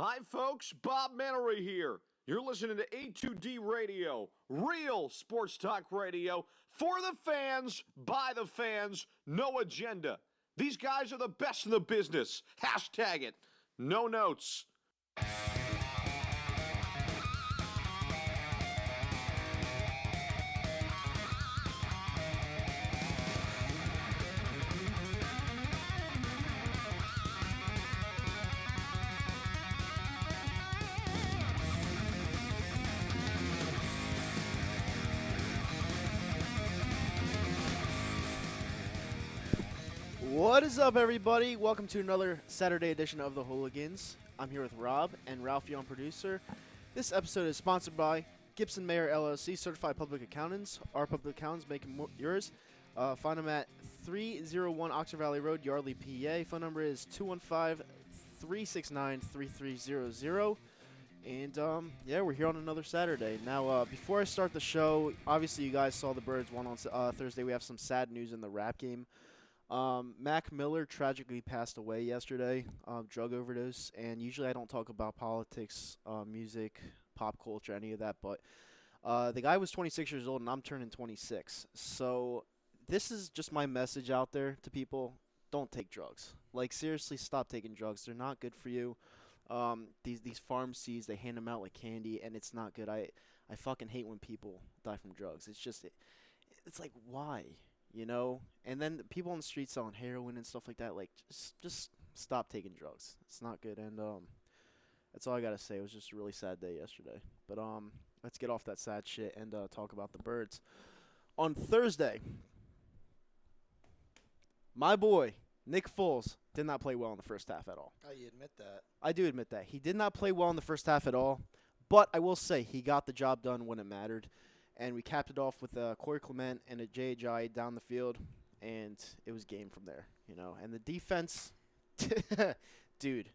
Hi, folks. Bob Mannery here. You're listening to A2D Radio, real sports talk radio for the fans, by the fans, no agenda. These guys are the best in the business. Hashtag it. No notes. What is up, everybody? Welcome to another Saturday edition of the Hooligans. I'm here with Rob and Ralph, your producer. This episode is sponsored by Gibson Mayer LLC, Certified Public Accountants. Our public accountants make yours. Find them at 301 Oxford Valley Road, Yardley, PA. Phone number is 215-369-3300. And, we're here on another Saturday. Now, before I start the show, obviously you guys saw the Birds won on Thursday. We have some sad news in the rap game. Mac Miller tragically passed away yesterday, drug overdose, and usually I don't talk about politics, music, pop culture, any of that, but the guy was 26 years old and I'm turning 26, so this is just my message out there to people: don't take drugs. Like, seriously, stop taking drugs. They're not good for you. These pharmacies, they hand them out like candy, and it's not good. I fucking hate when people die from drugs. It's just, it's like, why? You know, and then the people on the street selling heroin and stuff like that, like, just stop taking drugs. It's not good, and that's all I gotta say. It was just a really sad day yesterday. But let's get off that sad shit and talk about the Birds. On Thursday, my boy Nick Foles did not play well in the first half at all. Oh, you admit that? I do admit that. He did not play well in the first half at all, but I will say he got the job done when it mattered. And we capped it off with Corey Clement and a J.J. down the field, and it was game from there, you know. And the defense, dude,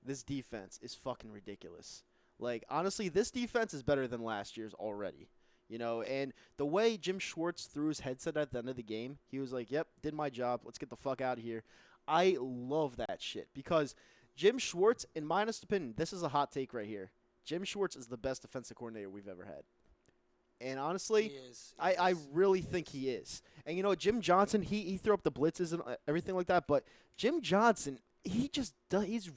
this defense is fucking ridiculous. Like, honestly, this defense is better than last year's already, you know. And the way Jim Schwartz threw his headset at the end of the game, he was like, yep, did my job. Let's get the fuck out of here. I love that shit because Jim Schwartz, in my honest opinion, this is a hot take right here. Jim Schwartz is the best defensive coordinator we've ever had. And honestly, I really think he is. And, you know, Jim Johnson, he threw up the blitzes and everything like that. But Jim Johnson, he's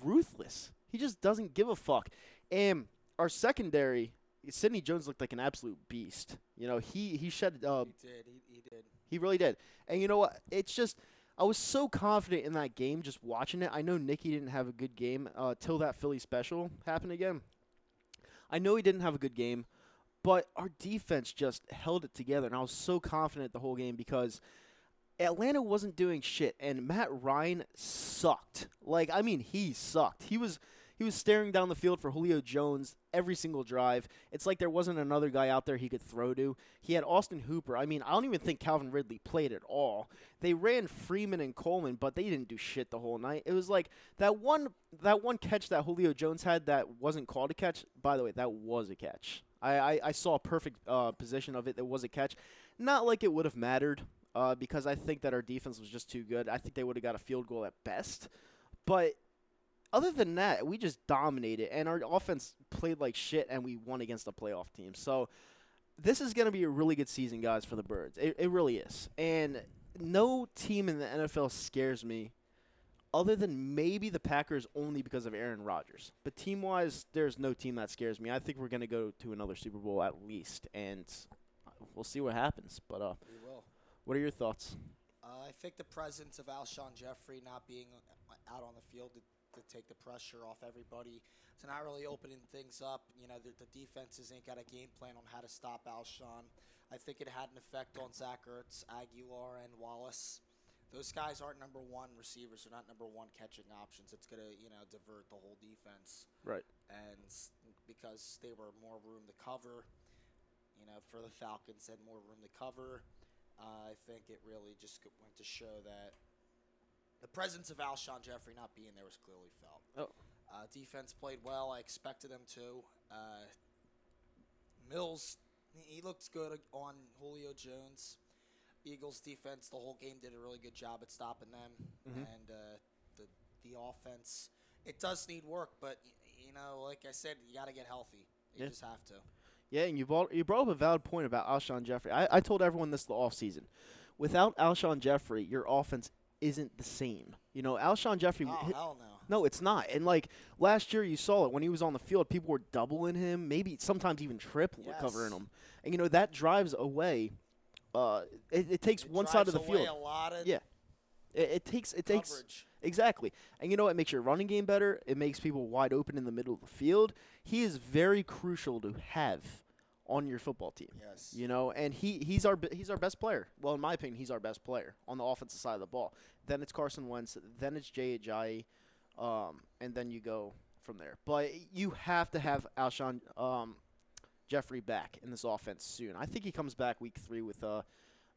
ruthless. He just doesn't give a fuck. And our secondary, Sidney Jones looked like an absolute beast. You know, he shed. He did. He did. He really did. And you know what? It's just, I was so confident in that game just watching it. I know Nicky didn't have a good game till that Philly special happened again. I know he didn't have a good game. But our defense just held it together, and I was so confident the whole game because Atlanta wasn't doing shit, and Matt Ryan sucked. Like, I mean, he sucked. He was staring down the field for Julio Jones every single drive. It's like there wasn't another guy out there he could throw to. He had Austin Hooper. I mean, I don't even think Calvin Ridley played at all. They ran Freeman and Coleman, but they didn't do shit the whole night. It was like that one catch that Julio Jones had that wasn't called a catch. By the way, that was a catch. I saw a perfect position of it. It was a catch. Not like it would have mattered because I think that our defense was just too good. I think they would have got a field goal at best. But other than that, we just dominated, and our offense played like shit, and we won against a playoff team. So this is going to be a really good season, guys, for the Birds. It really is. And no team in the NFL scares me other than maybe the Packers, only because of Aaron Rodgers. But team-wise, there's no team that scares me. I think we're going to go to another Super Bowl at least, and we'll see what happens. But we will. What are your thoughts? I think the presence of Alshon Jeffrey not being out on the field to take the pressure off everybody, to not really opening things up. You know, the defenses ain't got a game plan on how to stop Alshon. I think it had an effect on Zach Ertz, Aguilar, and Wallace. Those guys aren't number one receivers. They're not number one catching options. It's going to, divert the whole defense. Right. And because they were more room to cover, for the Falcons had more room to cover, I think it really just went to show that the presence of Alshon Jeffrey not being there was clearly felt. Oh. Defense played well. I expected them to. Mills, he looks good on Julio Jones. Eagles defense the whole game did a really good job at stopping them, and the offense, it does need work, but like I said, you got to get healthy. You just have to. Yeah, and you brought up a valid point about Alshon Jeffrey. I told everyone this the offseason. Without Alshon Jeffrey, your offense isn't the same. Alshon Jeffrey. Oh, hell no. No, it's not. And, last year you saw it when he was on the field. People were doubling him, maybe sometimes even covering him. And, that drives away. It takes one side of the field. A lot of It takes coverage. Exactly. And it makes your running game better. It makes people wide open in the middle of the field. He is very crucial to have on your football team. Yes. And he's our best player. Well, in my opinion, he's our best player on the offensive side of the ball. Then it's Carson Wentz, then it's Jay Ajayi, and then you go from there. But you have to have Alshon Jeffrey back in this offense soon. I think he comes back week 3 with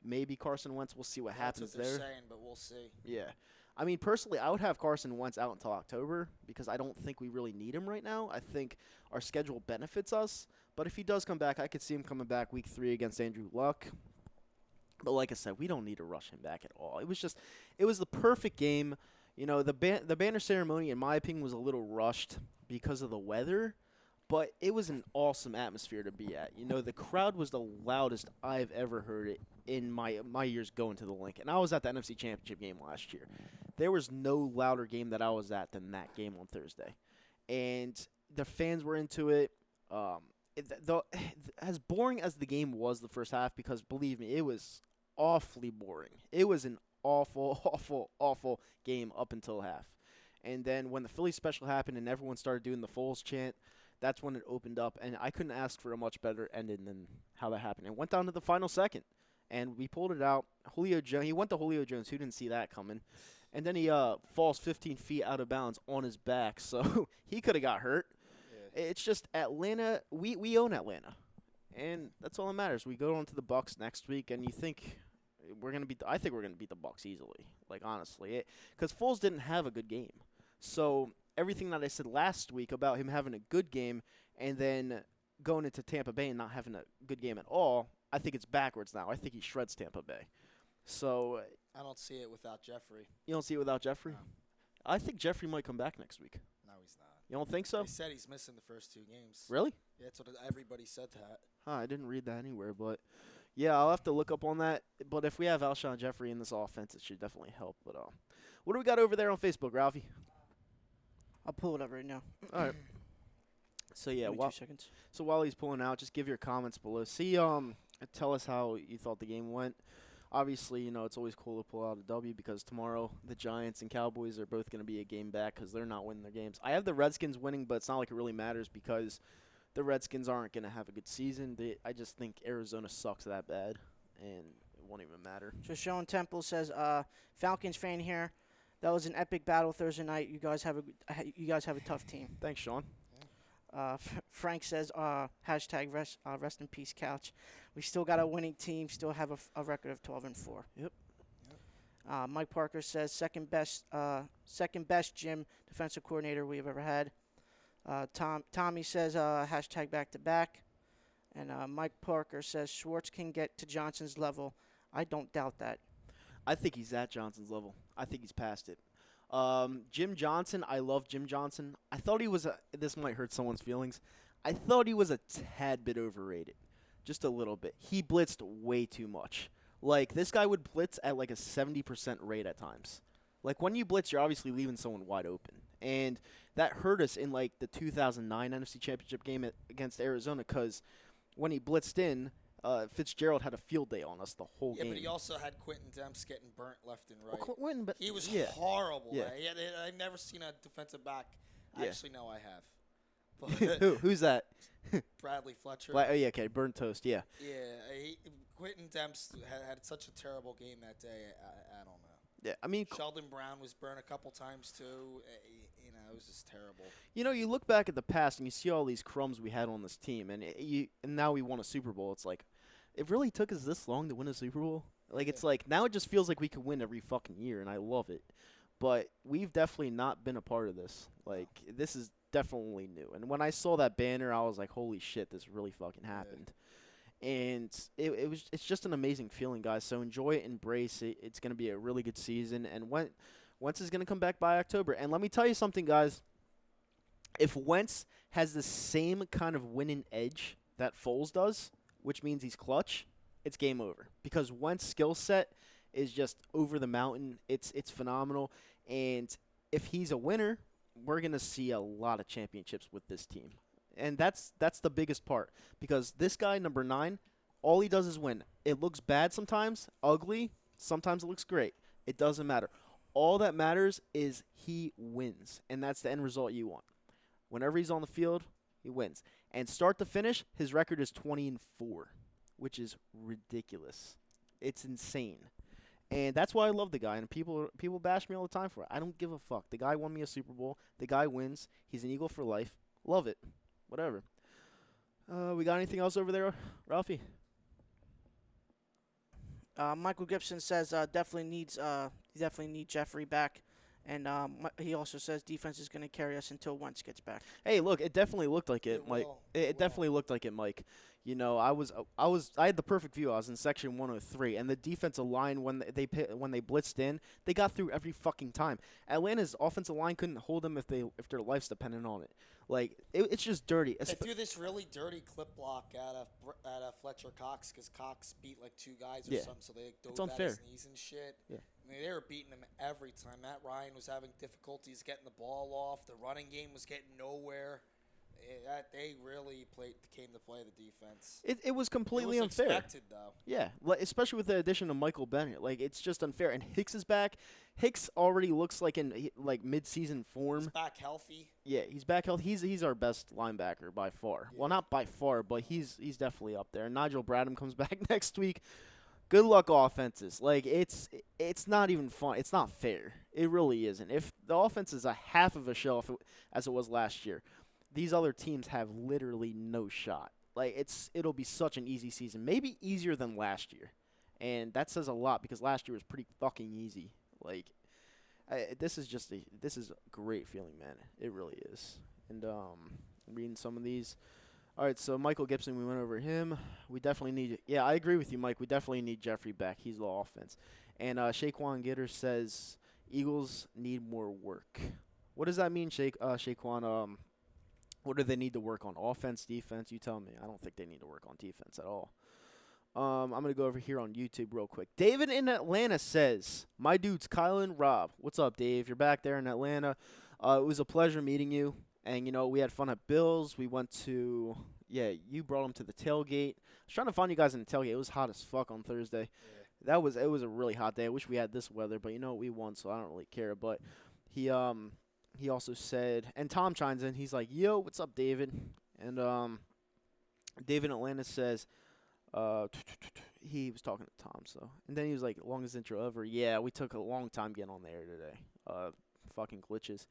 maybe Carson Wentz. We'll see what happens there. That's what they're saying, but we'll see. Yeah. I mean, personally, I would have Carson Wentz out until October because I don't think we really need him right now. I think our schedule benefits us. But if he does come back, I could see him coming back week 3 against Andrew Luck. But like I said, we don't need to rush him back at all. It was the perfect game. The banner ceremony, in my opinion, was a little rushed because of the weather. But it was an awesome atmosphere to be at. The crowd was the loudest I've ever heard it in my years going to the Link. And I was at the NFC Championship game last year. There was no louder game that I was at than that game on Thursday. And the fans were into it. As boring as the game was the first half, because believe me, it was awfully boring. It was an awful, awful, awful game up until half. And then when the Philly special happened and everyone started doing the Foles chant, that's when it opened up. And I couldn't ask for a much better ending than how that happened. It went down to the final second, and we pulled it out. He went to Julio Jones. Who didn't see that coming? And then he falls 15 feet out of bounds on his back, so he could have got hurt. Yeah. It's just Atlanta. We own Atlanta, and that's all that matters. We go on to the Bucs next week, and you think we're gonna beat? I think we're gonna beat the Bucs easily. Honestly, because Foles didn't have a good game. So everything that I said last week about him having a good game and then going into Tampa Bay and not having a good game at all, I think it's backwards now. I think he shreds Tampa Bay. So I don't see it without Jeffrey. You don't see it without Jeffrey? No. I think Jeffrey might come back next week. No, he's not. You don't think so? They said he's missing the first 2 games. Really? Yeah, that's what everybody said that. I didn't read that anywhere, but yeah, I'll have to look up on that. But if we have Alshon Jeffrey in this offense, it should definitely help. But what do we got over there on Facebook, Ralphie? I'll pull it up right now. All right. So yeah, 2 seconds. So while he's pulling out, just give your comments below. Tell us how you thought the game went. Obviously, it's always cool to pull out a W because tomorrow the Giants and Cowboys are both going to be a game back because they're not winning their games. I have the Redskins winning, but it's not like it really matters because the Redskins aren't going to have a good season. I just think Arizona sucks that bad, and it won't even matter. So Sean Temple says, Falcons fan here. That was an epic battle Thursday night. You guys have a tough team. Thanks, Sean. Frank says, hashtag rest in peace, couch. We still got a winning team, still have a record of 12-4. Yep. Mike Parker says, second best gym defensive coordinator we've ever had. Tommy says, hashtag back to back. And Mike Parker says, Schwartz can get to Johnson's level. I don't doubt that. I think he's at Johnson's level. I think he's past it. Jim Johnson, I love Jim Johnson. I thought he was this might hurt someone's feelings. I thought he was a tad bit overrated. Just a little bit. He blitzed way too much. This guy would blitz at a 70% rate at times. When you blitz, you're obviously leaving someone wide open. And that hurt us in the 2009 NFC Championship game against Arizona because when he blitzed in, Fitzgerald had a field day on us the whole game. Yeah, but he also had Quentin Demps getting burnt left and right. Well, Quentin, but he was yeah. horrible. Yeah. I've never seen a defensive back. Yeah. Actually, no, I have. Who's that? Bradley Fletcher. Oh, yeah, okay, burnt toast, yeah. Yeah, Quentin Demps had such a terrible game that day. I don't know. Yeah, I mean, Sheldon Brown was burned a couple times too. It was just terrible. You look back at the past and you see all these crumbs we had on this team, and now we won a Super Bowl. It's it really took us this long to win a Super Bowl. It's now it just feels like we could win every fucking year, and I love it. But we've definitely not been a part of this. This is definitely new. And when I saw that banner, I was like, holy shit, this really fucking happened. Yeah. And it's just an amazing feeling, guys. So enjoy it, embrace it. It's going to be a really good season. And Wentz is going to come back by October. And let me tell you something, guys. if Wentz has the same kind of winning edge that Foles does, which means he's clutch, it's game over. Because Wentz's skill set is just over the mountain. It's phenomenal. And if he's a winner, we're going to see a lot of championships with this team. And that's the biggest part. Because this guy, number 9, all he does is win. It looks bad sometimes, ugly. Sometimes it looks great. It doesn't matter. All that matters is he wins. And that's the end result you want. Whenever he's on the field, he wins. And start to finish, his record is 20-4, which is ridiculous. It's insane. And that's why I love the guy. And people bash me all the time for it. I don't give a fuck. The guy won me a Super Bowl. The guy wins. He's an Eagle for life. Love it. Whatever. We got anything else over there, Ralphie? Michael Gibson says definitely need Jeffrey back, and he also says defense is going to carry us until Wentz gets back. Hey, look, it definitely looked like it, Mike. It definitely looked like it, Mike. You know, I had the perfect view. I was in section 103, and the defensive line when they blitzed in, they got through every fucking time. Atlanta's offensive line couldn't hold them if their life's dependent on it. Like it's just dirty. They threw this really dirty clip block at Fletcher Cox because Cox beat like 2 guys or something, so they dove at his knees and shit. Yeah. I mean, they were beating him every time. Matt Ryan was having difficulties getting the ball off. The running game was getting nowhere. They really came to play the defense. It was completely it was unfair. Expected though. Yeah, especially with the addition of Michael Bennett. Like it's just unfair. And Hicks is back. Hicks already looks like in mid-season form. He's back healthy. Yeah, he's back healthy. He's our best linebacker by far. Yeah. Well, not by far, but he's definitely up there. And Nigel Bradham comes back next week. Good luck, offenses. Like it's not even fun. It's not fair. It really isn't. If the offense is a half of a shell as it was last year, these other teams have literally no shot. Like it'll be such an easy season, maybe easier than last year, and that says a lot because last year was pretty fucking easy. Like this is a great feeling, man. It really is. And reading some of these. All right, so Michael Gibson, we went over him. We definitely need. Yeah, I agree with you, Mike. We definitely need Jeffrey back. He's the offense. And Shaquan Gitter says Eagles need more work. What does that mean, Shaquan? What do they need to work on? Offense, defense? You tell me. I don't think they need to work on defense at all. I'm going to go over here on YouTube real quick. David in Atlanta says, my dudes, Kyle and Rob. What's up, Dave? You're back there in Atlanta. It was a pleasure meeting you. And, you know, we had fun at Bill's. We went to, you brought them to the tailgate. I was trying to find you guys in the tailgate. It was hot as fuck on Thursday. Yeah. It was a really hot day. I wish we had this weather, but, you know, we won, so I don't really care. But he also said, and Tom chimes in, he's like, yo, what's up, David? And David in Atlanta says, he was talking to Tom, so. And then he was like, longest intro ever. Yeah, we took a long time getting on the air today. Fucking glitches.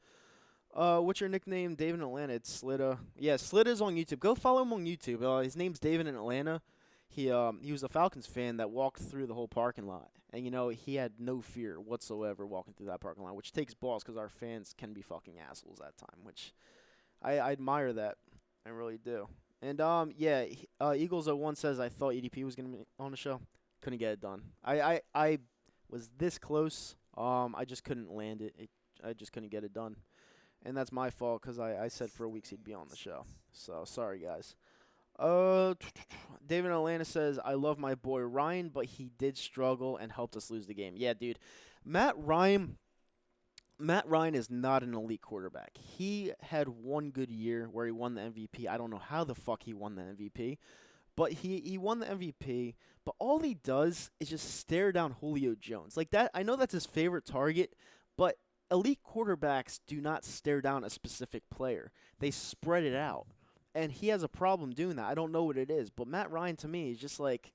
What's your nickname? David in Atlanta. It's Slida. Yeah, Slida's on YouTube. Go follow him on YouTube. His name's David in Atlanta. He was a Falcons fan that walked through the whole parking lot. And, you know, he had no fear whatsoever walking through that parking lot, which takes balls because our fans can be fucking assholes at time, which I admire that. I really do. And, Eagles 01 says, I thought EDP was going to be on the show. Couldn't get it done. I was this close. I just couldn't land it. I just couldn't get it done. And that's my fault because I said for weeks he'd be on the show. So, sorry, guys. David in Atlanta says, I love my boy Ryan, but he did struggle and helped us lose the game. Yeah, dude. Matt Ryan is not an elite quarterback. He had one good year where he won the MVP. I don't know how the fuck he won the MVP. But he won the MVP. But all he does is just stare down Julio Jones. Like that. I know that's his favorite target, but elite quarterbacks do not stare down a specific player. They spread it out. And he has a problem doing that. I don't know what it is. But Matt Ryan, to me, is just like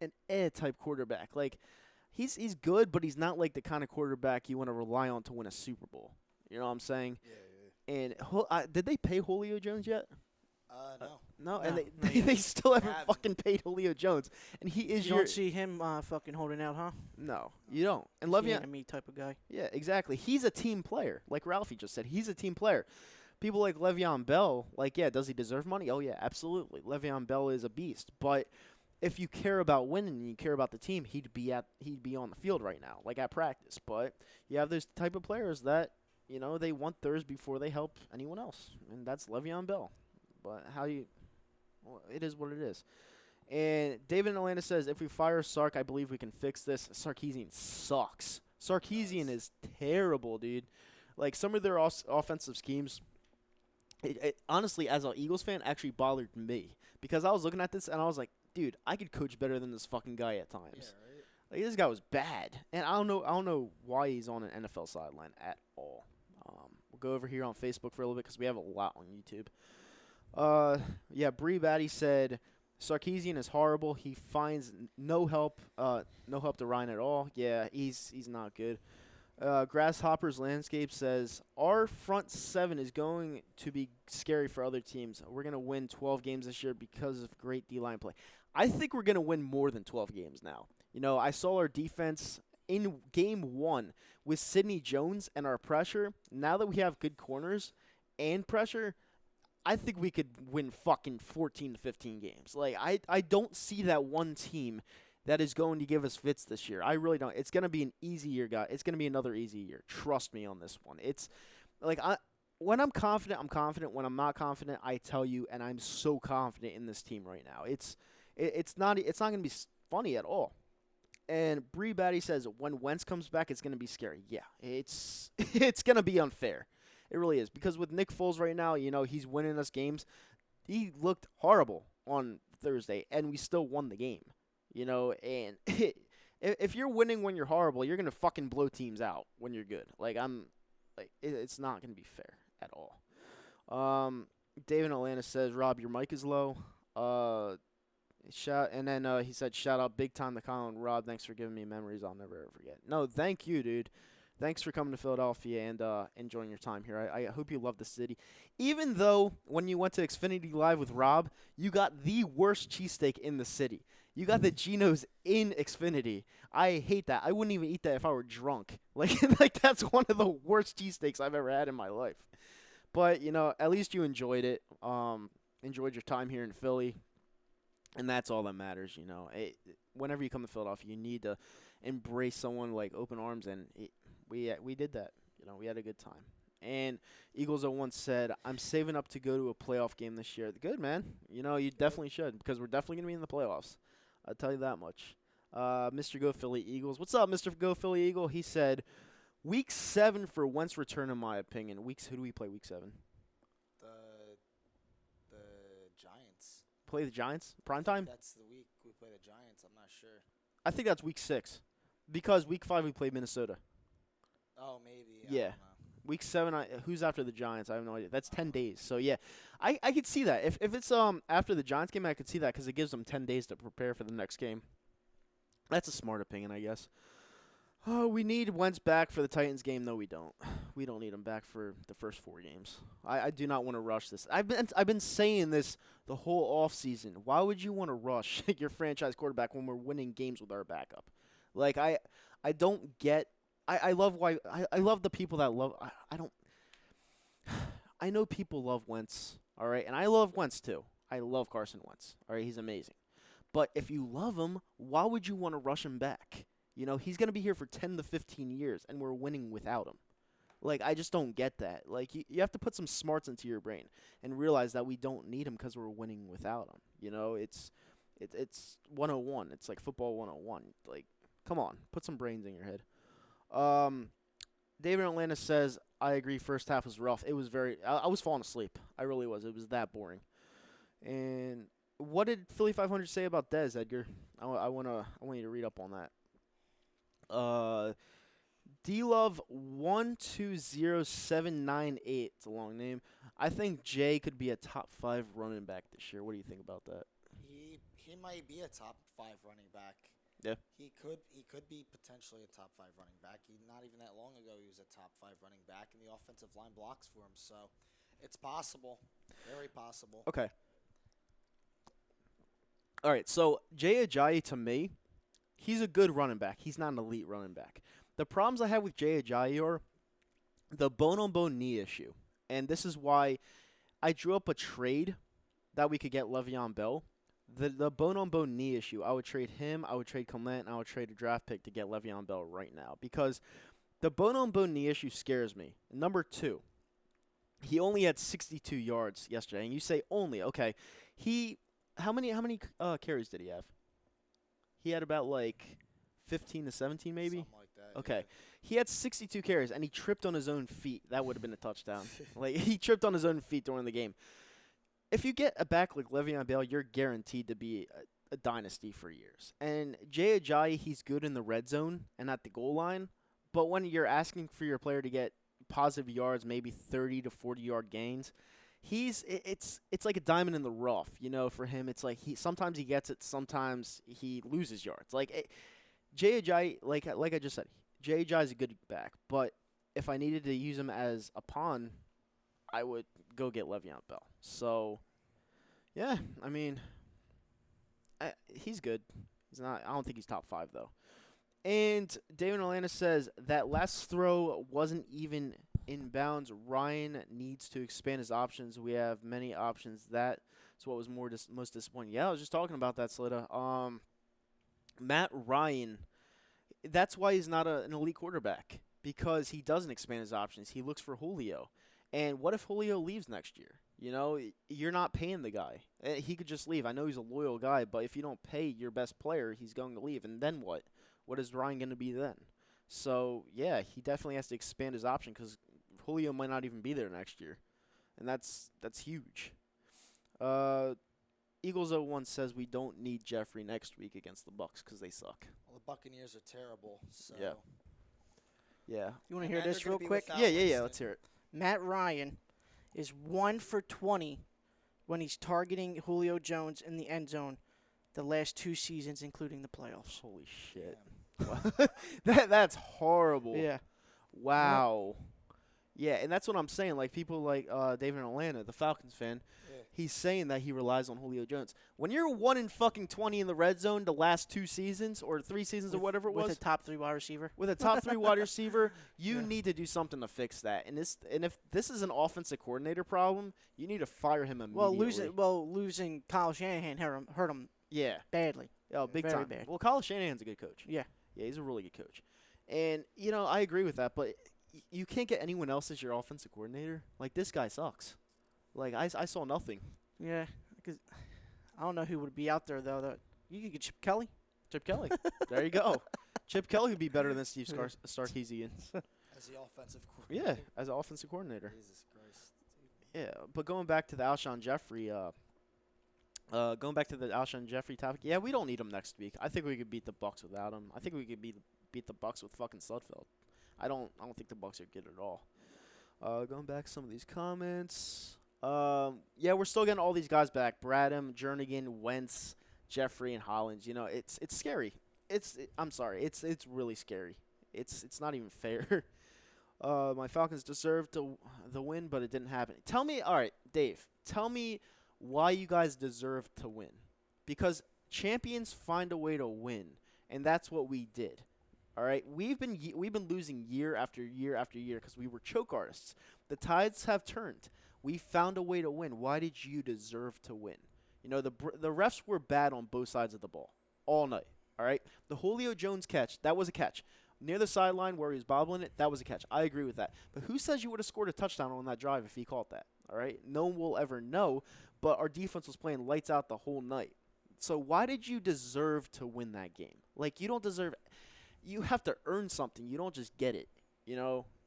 an type quarterback. Like, he's good, but he's not like the kind of quarterback you want to rely on to win a Super Bowl. You know what I'm saying? Yeah. And did they pay Julio Jones yet? No, and they still haven't fucking paid Julio Jones. And he is You don't see him fucking holding out, huh? No, you don't. And Le'Veon, me type of guy. Yeah, exactly. He's a team player. Like Ralphie just said, he's a team player. People like Le'Veon Bell, does he deserve money? Oh, yeah, absolutely. Le'Veon Bell is a beast. But if you care about winning and you care about the team, he'd be on the field right now, like at practice. But you have those type of players that, they want theirs before they help anyone else, and that's Le'Veon Bell. But well, it is what it is. And David in Atlanta says, if we fire Sark, I believe we can fix this. Sarkisian sucks. Sarkisian is terrible, dude. Like, some of their offensive schemes, it honestly, as an Eagles fan, actually bothered me. Because I was looking at this, and I was like, dude, I could coach better than this fucking guy at times. Yeah, right. Like, this guy was bad. And I don't know why he's on an NFL sideline at all. We'll go over here on Facebook for a little bit because we have a lot on YouTube. Yeah, Bree Batty said, Sarkisian is horrible. He finds no help to Ryan at all. Yeah, he's not good. Grasshopper's Landscape says, our front seven is going to be scary for other teams. We're going to win 12 games this year because of great D-line play. I think we're going to win more than 12 games now. I saw our defense in game 1 with Sidney Jones and our pressure. Now that we have good corners and pressure, I think we could win fucking 14 to 15 games. Like, I don't see that one team that is going to give us fits this year. I really don't. It's going to be an easy year, guys. It's going to be another easy year. Trust me on this one. It's like, when I'm confident, I'm confident. When I'm not confident, I tell you, and I'm so confident in this team right now. It's not going to be funny at all. And Bree Batty says, when Wentz comes back, it's going to be scary. Yeah, it's going to be unfair. It really is. Because with Nick Foles right now, he's winning us games. He looked horrible on Thursday, and we still won the game. And if you're winning when you're horrible, you're going to fucking blow teams out when you're good. It's not going to be fair at all. David in Atlanta says, Rob, your mic is low. He said, shout out big time to Colin. Rob, thanks for giving me memories I'll never ever forget. No, thank you, dude. Thanks for coming to Philadelphia and enjoying your time here. I hope you love the city. Even though when you went to Xfinity Live with Rob, you got the worst cheesesteak in the city. You got the Geno's in Xfinity. I hate that. I wouldn't even eat that if I were drunk. Like that's one of the worst cheesesteaks I've ever had in my life. But, at least you enjoyed it. Enjoyed your time here in Philly. And that's all that matters, Whenever you come to Philadelphia, you need to embrace someone like open arms, and we did that. We had a good time. And Eagles once said, I'm saving up to go to a playoff game this year. Good, man. You definitely should, because we're definitely going to be in the playoffs. I'll tell you that much. Mr. Go Philly Eagles. What's up, Mr. Go Philly Eagle? He said, Week 7 for Wentz return, in my opinion. Who do we play Week 7? The Giants. Play the Giants? Prime time? That's the week we play the Giants. I'm not sure. I think that's Week 6. Because Week 5 we played Minnesota. Oh, maybe. Yeah. I don't know. Week 7, who's after the Giants? I have no idea. That's 10 days. So, yeah, I could see that. If it's after the Giants game, I could see that because it gives them 10 days to prepare for the next game. That's a smart opinion, I guess. Oh, we need Wentz back for the Titans game. No, we don't. We don't need him back for the first 4 games. I do not want to rush this. I've been saying this the whole offseason. Why would you want to rush your franchise quarterback when we're winning games with our backup? Like, I don't get. I love the people that love. I know people love Wentz, all right, and I love Wentz too. I love Carson Wentz, all right. He's amazing, but if you love him, why would you want to rush him back? He's gonna be here for 10 to 15 years, and we're winning without him. Like, I just don't get that. Like, you have to put some smarts into your brain and realize that we don't need him because we're winning without him. It's 101. It's like football 101. Like, come on, put some brains in your head. David in Atlanta says, I agree, first half was rough. It was I was falling asleep. I really was. It was that boring. And what did Philly 500 say about Dez, Edgar? I want you to read up on that. D-Love 120798. It's a long name. I think Jay could be a top 5 running back this year. What do you think about that? He might be a top 5 running back. Yeah. He could be potentially a top 5 running back. Not even that long ago, he was a top 5 running back, and the offensive line blocks for him. So it's possible, very possible. Okay. All right. So Jay Ajayi, to me, he's a good running back. He's not an elite running back. The problems I have with Jay Ajayi are the bone-on-bone knee issue, and this is why I drew up a trade that we could get Le'Veon Bell. The bone-on-bone knee issue, I would trade him, I would trade Clement, and I would trade a draft pick to get Le'Veon Bell right now. Because The bone-on-bone knee issue scares me. Number 2, he only had 62 yards yesterday, and you say only. Okay, how many carries did he have? He had about like 15 to 17 maybe. Something like that. Okay, he had 62 carries, and he tripped on his own feet. That would have been a touchdown. Like he tripped on his own feet during the game. If you get a back like Le'Veon Bell, you're guaranteed to be a dynasty for years. And Jay Ajayi, he's good in the red zone and at the goal line. But when you're asking for your player to get positive yards, maybe 30 to 40-yard gains, it's like a diamond in the rough, for him. It's like sometimes he gets it, sometimes he loses yards. Jay Ajayi, like I just said, Jay Ajayi is a good back. But if I needed to use him as a pawn, I would go get Le'Veon Bell. So, yeah, I mean, he's good. He's not. I don't think he's top 5 though. And David Atlanta says that last throw wasn't even in bounds. Ryan needs to expand his options. We have many options. That's what was most disappointing. Yeah, I was just talking about that, Slita. Matt Ryan, that's why he's not an elite quarterback, because he doesn't expand his options. He looks for Julio. And what if Julio leaves next year? You're not paying the guy. He could just leave. I know he's a loyal guy, but if you don't pay your best player, he's going to leave. And then what? What is Ryan going to be then? So, yeah, he definitely has to expand his option because Julio might not even be there next year. And that's huge. Eagles 01 says we don't need Jeffrey next week against the Bucs because they suck. Well, the Buccaneers are terrible. So. Yeah. Yeah. You want to hear And this they're real gonna be quick? without Yeah. Winston. Let's hear it. Matt Ryan is 1 for 20 when he's targeting Julio Jones in the end zone the last 2 seasons, including the playoffs. Holy shit. That's horrible. Yeah. Wow. Yeah, and that's what I'm saying. Like, people like David in Atlanta, the Falcons fan, he's saying that he relies on Julio Jones. When you're 1 in fucking 20 in the red zone the last 2 seasons or 3 seasons or whatever it was, With a top 3 wide receiver. with a top 3 wide receiver, you need to do something to fix that. And if this is an offensive coordinator problem, you need to fire him immediately. Losing Kyle Shanahan hurt him Yeah. badly. Oh, big Very time. bad. Well, Kyle Shanahan's a good coach. Yeah. Yeah, he's a really good coach. And, I agree with that, but you can't get anyone else as your offensive coordinator. Like, this guy sucks. Like, I saw nothing. Yeah. Because I don't know who would be out there, though. You could get Chip Kelly. Chip Kelly. There you go. Chip Kelly would be better than Steve Sarkisian. As the offensive coordinator. Yeah, as an offensive coordinator. Jesus Christ. Yeah, but going back to the Alshon Jeffrey topic, yeah, we don't need him next week. I think we could beat the Bucs without him. I think we could beat the Bucs with fucking Sudfeld. I don't think the Bucs are good at all. Going back to some of these comments. Yeah, we're still getting all these guys back. Bradham, Jernigan, Wentz, Jeffrey, and Hollins. It's scary. I'm sorry. It's really scary. It's not even fair. My Falcons deserved the win, but it didn't happen. Tell me, all right, Dave, tell me why you guys deserve to win. Because champions find a way to win, and that's what we did. All right, we've been losing year after year after year because we were choke artists. The tides have turned. We found a way to win. Why did you deserve to win? The refs were bad on both sides of the ball all night. All right, the Julio Jones catch, that was a catch. Near the sideline where he was bobbling it, that was a catch. I agree with that. But who says you would have scored a touchdown on that drive if he caught that? All right, no one will ever know. But our defense was playing lights out the whole night. So why did you deserve to win that game? Like, you don't deserve. You have to earn something. You don't just get it,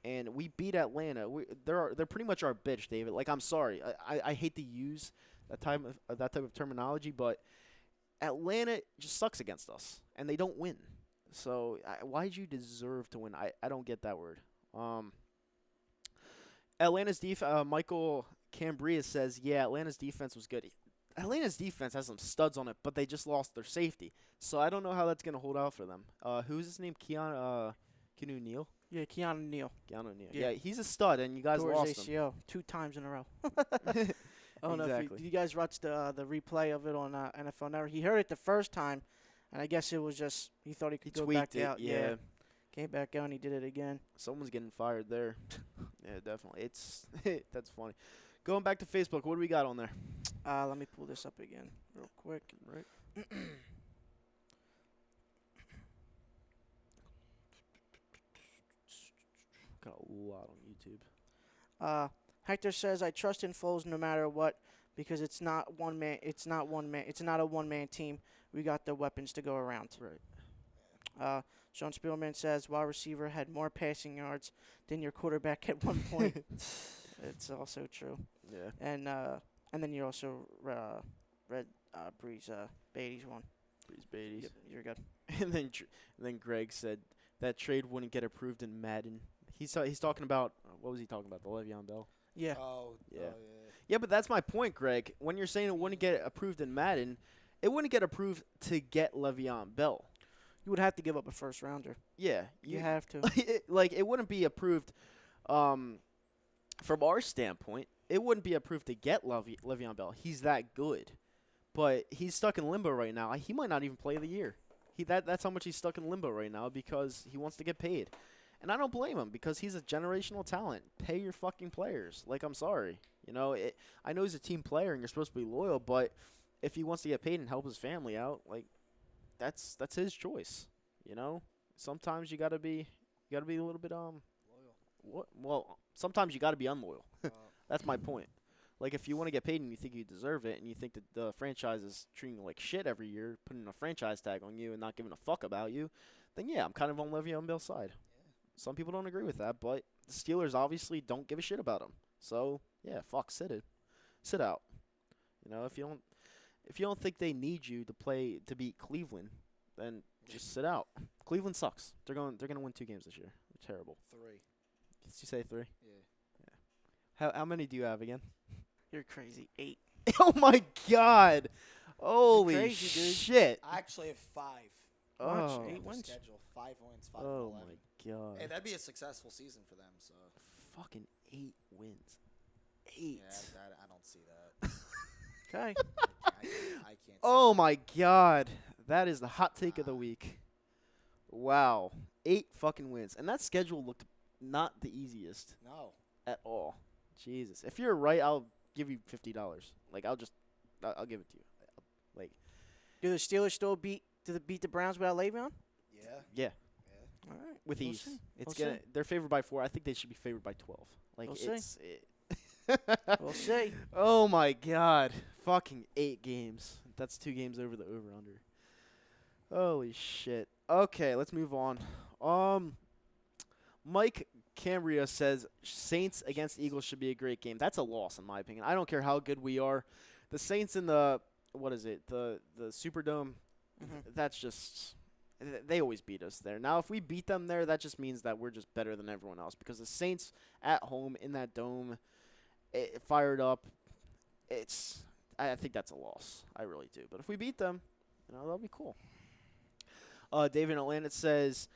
And we beat Atlanta. They're pretty much our bitch, David. Like, I'm sorry. I hate to use that type of terminology, but Atlanta just sucks against us, and they don't win. So why did you deserve to win? I don't get that word. Atlanta's defense. Michael Cambria says, yeah, Atlanta's defense was good. Atlanta's defense has some studs on it, but they just lost their safety. So I don't know how that's going to hold out for them. Who's his name? Keanu Neal? Yeah, Keanu Neal. Yeah, he's a stud, and you guys Tore lost his him. ACL 2 times in a row. I don't know Exactly. if you guys watched the replay of it on NFL Network. He heard it the first time, and I guess it was just he thought he could go back out. Yeah. Came back out and he did it again. Someone's getting fired there. Yeah, definitely. That's funny. Going back to Facebook, what do we got on there? Let me pull this up again real quick. Right. Got a lot on YouTube. Hector says, I trust in Foles no matter what because it's not one man. It's not a one-man team. We got the weapons to go around. Right. Sean Spielman says, wide receiver had more passing yards than your quarterback at one point. It's also true. Yeah. And then you also read Breeze Beatty's one. Breeze Beatty's. Yep, you're good. And then Greg said that trade wouldn't get approved in Madden. He's talking about what was he talking about? The Le'Veon Bell. Yeah. Yeah. Yeah, but that's my point, Greg. When you're saying it wouldn't get approved in Madden, it wouldn't get approved to get Le'Veon Bell. You would have to give up a first rounder. Yeah, You have to. it wouldn't be approved. From our standpoint, it wouldn't be approved to get Le'Veon Bell. He's that good, but he's stuck in limbo right now. He might not even play the year. That's how much he's stuck in limbo right now because he wants to get paid, and I don't blame him because he's a generational talent. Pay your fucking players. Like, I'm sorry, I know he's a team player and you're supposed to be loyal, but if he wants to get paid and help his family out, like, that's his choice. Sometimes you gotta be a little bit Loyal. Well, sometimes you gotta be unloyal. That's my point. Like, if you want to get paid and you think you deserve it and you think that the franchise is treating you like shit every year, putting a franchise tag on you and not giving a fuck about you, then yeah, I'm kind of on Le'Veon Bell's side. Yeah. Some people don't agree with that, but the Steelers obviously don't give a shit about him. So, yeah, fuck, sit out. If you don't think they need you to beat Cleveland, then just sit out. Cleveland sucks. They're gonna win 2 games this year. They're terrible. 3. Did you say 3? Yeah. How many do you have again? You're crazy. 8. Oh my God! Holy crazy, dude. shit! I actually have 5. Watch, Oh, 8 on the wins. schedule. 5 wins, 5 oh and 11. my God! Hey, that'd be a successful season for them. So. Fucking 8 wins. 8. Yeah, I don't see that. Okay. I can't. See Oh that. my God! That is the hot take of the week. Wow, 8 fucking wins, and that schedule looked not the easiest No. at all. Jesus, if you're right, I'll give you $50. Like, I'll give it to you. Like, Do the Steelers still beat the Browns without Le'Veon? Yeah. yeah, All right. with We'll ease. see. It's We'll gonna. see. They're favored by 4. I think they should be favored by 12. Like, We'll see. We'll see. Oh my God, fucking 8 games. That's 2 games over the over/under. Holy shit. Okay, let's move on. Mike Cambria says Saints against Eagles should be a great game. That's a loss in my opinion. I don't care how good we are. The Saints in the the Superdome, that's just they always beat us there. Now if we beat them there, that just means that we're just better than everyone else because the Saints at home in that dome, fired up. I think that's a loss. I really do. But if we beat them, that'll be cool. David in Atlanta says,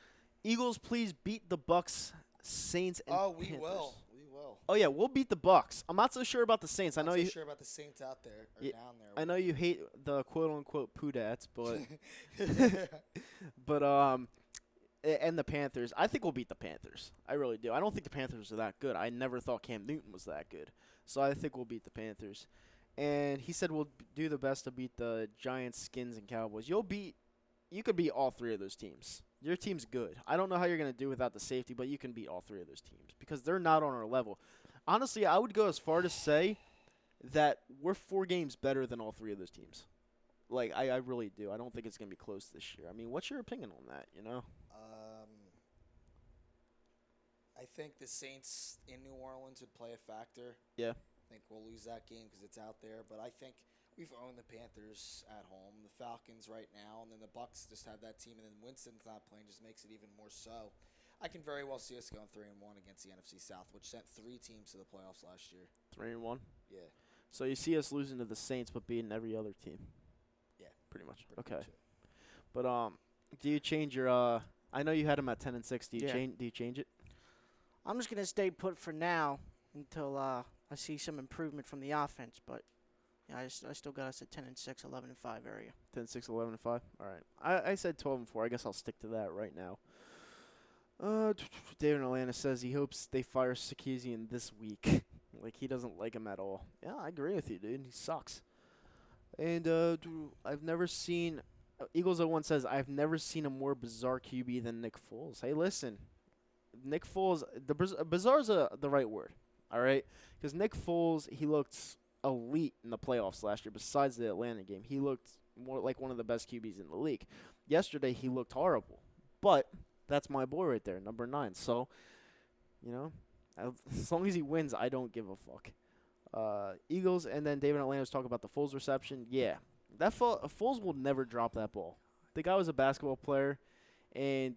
Eagles, please beat the Bucks, Saints, and We Panthers. will. We will. Oh yeah, we'll beat the Bucks. I'm not so sure about the Saints. I know I'm not you. so sure about the Saints out there or Yeah, down there. I know you hate the quote unquote Poodats, but and the Panthers. I think we'll beat the Panthers. I really do. I don't think the Panthers are that good. I never thought Cam Newton was that good, so I think we'll beat the Panthers. And he said we'll do the best to beat the Giants, Skins, and Cowboys. You could beat all 3 of those teams. Your team's good. I don't know how you're going to do without the safety, but you can beat all 3 of those teams because they're not on our level. Honestly, I would go as far to say that we're 4 games better than all 3 of those teams. Like, I really do. I don't think it's going to be close this year. I mean, what's your opinion on that, I think the Saints in New Orleans would play a factor. Yeah. I think we'll lose that game because it's out there. But I think we've owned the Panthers at home, the Falcons right now, and then the Bucks just have that team, and then Winston's not playing just makes it even more so. I can very well see us going 3-1 against the NFC South, which sent 3 teams to the playoffs last year. 3-1? Yeah. So you see us losing to the Saints but beating every other team? Yeah. Pretty much. Pretty Okay. much it. But do you change your I know you had them at 10-6. Do you change it? I'm just gonna stay put for now until I see some improvement from the offense. But yeah, I still got us at 10-6, 11-5 area. 10-6, 11-5. All right. I said 12-4. I guess I'll stick to that right now. David in Atlanta says he hopes they fire Sarkisian this week. Like, he doesn't like him at all. Yeah, I agree with you, dude. He sucks. And I've never seen Eagles 01 says I've never seen a more bizarre QB than Nick Foles. Hey, listen. Nick Foles, bizarre's the right word, all right? Because Nick Foles, he looked elite in the playoffs last year. Besides the Atlanta game, he looked more like one of the best QBs in the league. Yesterday, he looked horrible. But that's my boy right there, number 9. So, as long as he wins, I don't give a fuck. Eagles, and then David Atlanta was talking about the Foles reception. Yeah, that Foles will never drop that ball. The guy was a basketball player, and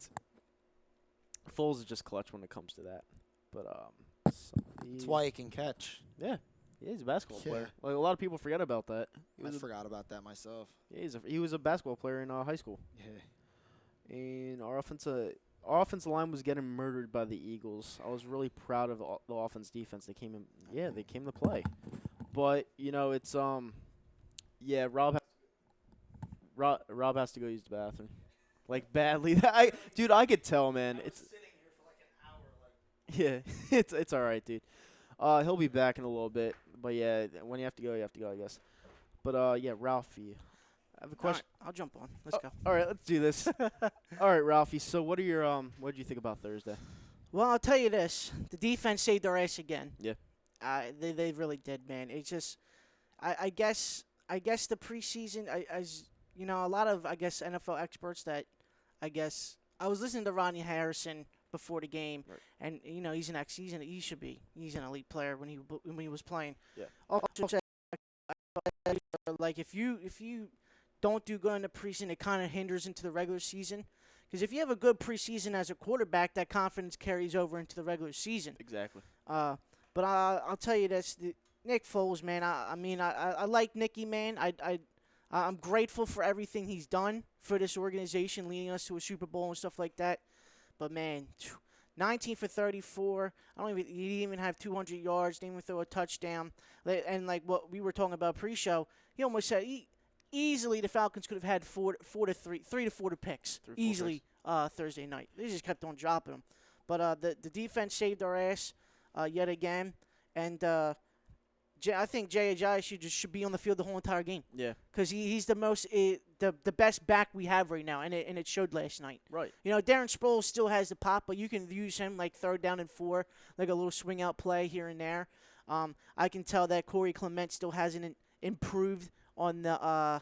Foles is just clutch when it comes to that. But That's why he can catch. Yeah, he's a basketball player. Like, a lot of people forget about that. I forgot about that myself. Yeah, he was a basketball player in high school. Yeah. And our offensive line was getting murdered by the Eagles. I was really proud of the offense defense. They came in. Yeah, they came to play. But it's Rob has to go use the bathroom, like badly. I could tell, man. It's sitting here for like an hour. yeah, it's all right, dude. He'll be back in a little bit. But yeah, when you have to go, I guess. But yeah, Ralphie, I have a question. All right, I'll jump on. Let's go. All right, let's do this. All right, Ralphie. So what did you think about Thursday? Well, I'll tell you this: the defense saved our ass again. Yeah. They really did, man. It's just, I guess the preseason, a lot of NFL experts that, I was listening to Rodney Harrison before the game, right. And he's an ex-season. He's an elite player when he was playing. Yeah. Also said, like if you don't do good in the preseason, it kind of hinders into the regular season. Because if you have a good preseason as a quarterback, that confidence carries over into the regular season. Exactly. But I'll tell you this, Nick Foles, man. I like Nicky, man. I'm grateful for everything he's done for this organization, leading us to a Super Bowl and stuff like that. But man, 19 for 34. He didn't even have 200 yards. Didn't even throw a touchdown. And like what we were talking about pre-show, he almost said easily the Falcons could have had 3 to 4 picks easily Thursday night. They just kept on dropping them. But the defense saved our ass yet again, and I think Jay Ajayi should be on the field the whole entire game. Yeah, because he's the best back we have right now, and it showed last night. Right. Darren Sproles still has the pop, but you can use him like 3rd down and 4, like a little swing out play here and there. I can tell that Corey Clement still hasn't improved on the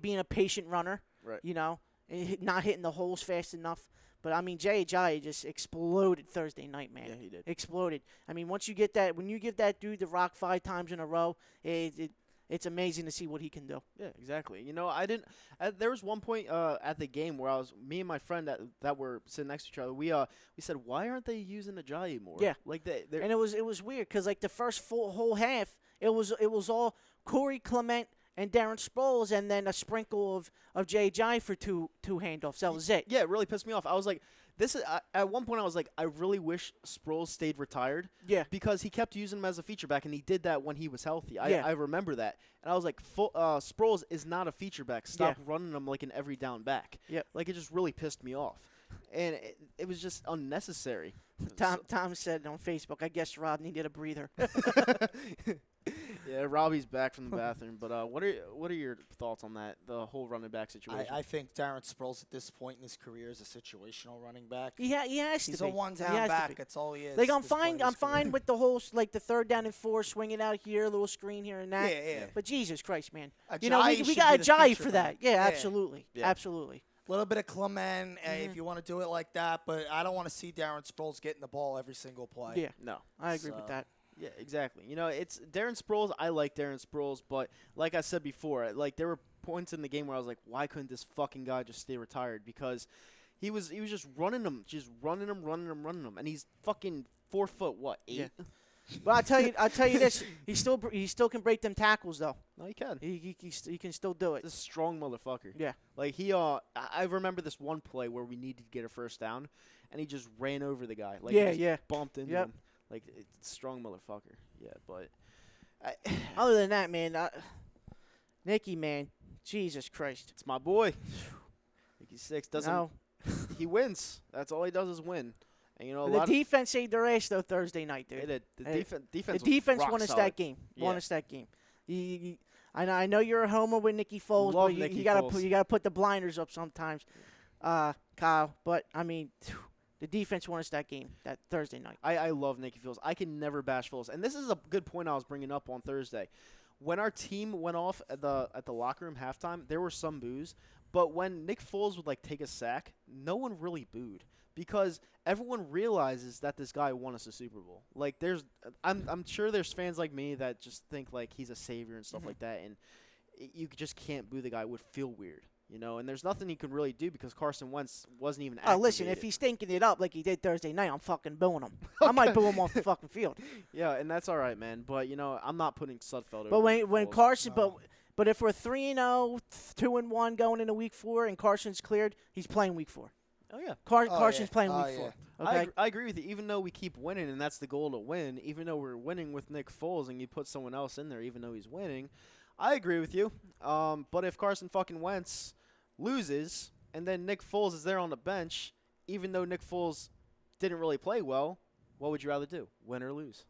being a patient runner. Right. Not hitting the holes fast enough. But Jay Ajayi just exploded Thursday night, man. Yeah, he did. Exploded. When you give that dude the rock 5 times in a row, it's amazing to see what he can do. Yeah, exactly. There was one point at the game where me and my friend that were sitting next to each other. We said, why aren't they using Ajayi more? Yeah. Like and it was weird because like the first whole half, it was all Corey Clement and Darren Sproles, and then a sprinkle of Jay Ajayi for two handoffs. That was it. Yeah, it really pissed me off. I was like, at one point I was like, I really wish Sproles stayed retired. Yeah. Because he kept using him as a feature back, and he did that when he was healthy. Yeah. I remember that. And I was like, Sproles is not a feature back. Stop running him like an every down back. Yeah. Like, it just really pissed me off. And it was just unnecessary. Tom said on Facebook, I guess Rob needed a breather. Yeah, Robbie's back from the bathroom. But what are your thoughts on that, the whole running back situation? I think Darren Sproles at this point in his career is a situational running back. He has to be. He's a one-down back. That's all he is. Like I'm fine with the whole like the 3rd down and 4, swinging out here, a little screen here and that. Yeah. But Jesus Christ, man, Ajayi we got Ajayi for that. back. Yeah, absolutely, absolutely. A little bit of Clement if you want to do it like that, but I don't want to see Darren Sproles getting the ball every single play. Yeah, no, I agree with that. Yeah, exactly. It's Darren Sproles. I like Darren Sproles, but like I said before, like there were points in the game where I was like, why couldn't this fucking guy just stay retired? Because he was just running him, and he's fucking 4 foot 8? Yeah. But I tell you this, he still can break them tackles though. No, he can. He can still do it. This strong motherfucker. Yeah. Like I remember this one play where we needed to get a 1st down, and he just ran over the guy. Like he just bumped into him. Like, it's a strong motherfucker. Yeah, but other than that, man, Nicky, man, Jesus Christ, it's my boy. Nicky Six doesn't. No. He wins. That's all he does is win. And the defense saved their ass though Thursday night, dude. They did. The defense won us that game. Won us that game. I know you're a homer with Nicky Foles, but you gotta put the blinders up sometimes, Kyle. But The defense won us that game that Thursday night. I love Nicky Foles. I can never bash Foles. And this is a good point I was bringing up on Thursday. When our team went off at the locker room halftime, there were some boos. But when Nick Foles would, like, take a sack, no one really booed. Because everyone realizes that this guy won us a Super Bowl. Like, I'm sure there's fans like me that just think, like, he's a savior and stuff like that. And you just can't boo the guy. It would feel weird. You know, and there's nothing he can really do because Carson Wentz wasn't even activated. Oh, listen, if he's stinking it up like he did Thursday night, I'm fucking booing him. I might boo him off the fucking field. Yeah, and that's all right, man. But, you know, I'm not putting Sudfeld over. But when Foles. Carson, but if we're 3-0, 2-1 going into week 4, and Carson's cleared, he's playing week 4. Oh, yeah. Carson's playing week 4. Okay? I agree with you. Even though we keep winning, and that's the goal to win, even though we're winning with Nick Foles and you put someone else in there even though he's winning, I agree with you. But if Carson fucking Wentz loses, and then Nick Foles is there on the bench, even though Nick Foles didn't really play well, what would you rather do, win or lose?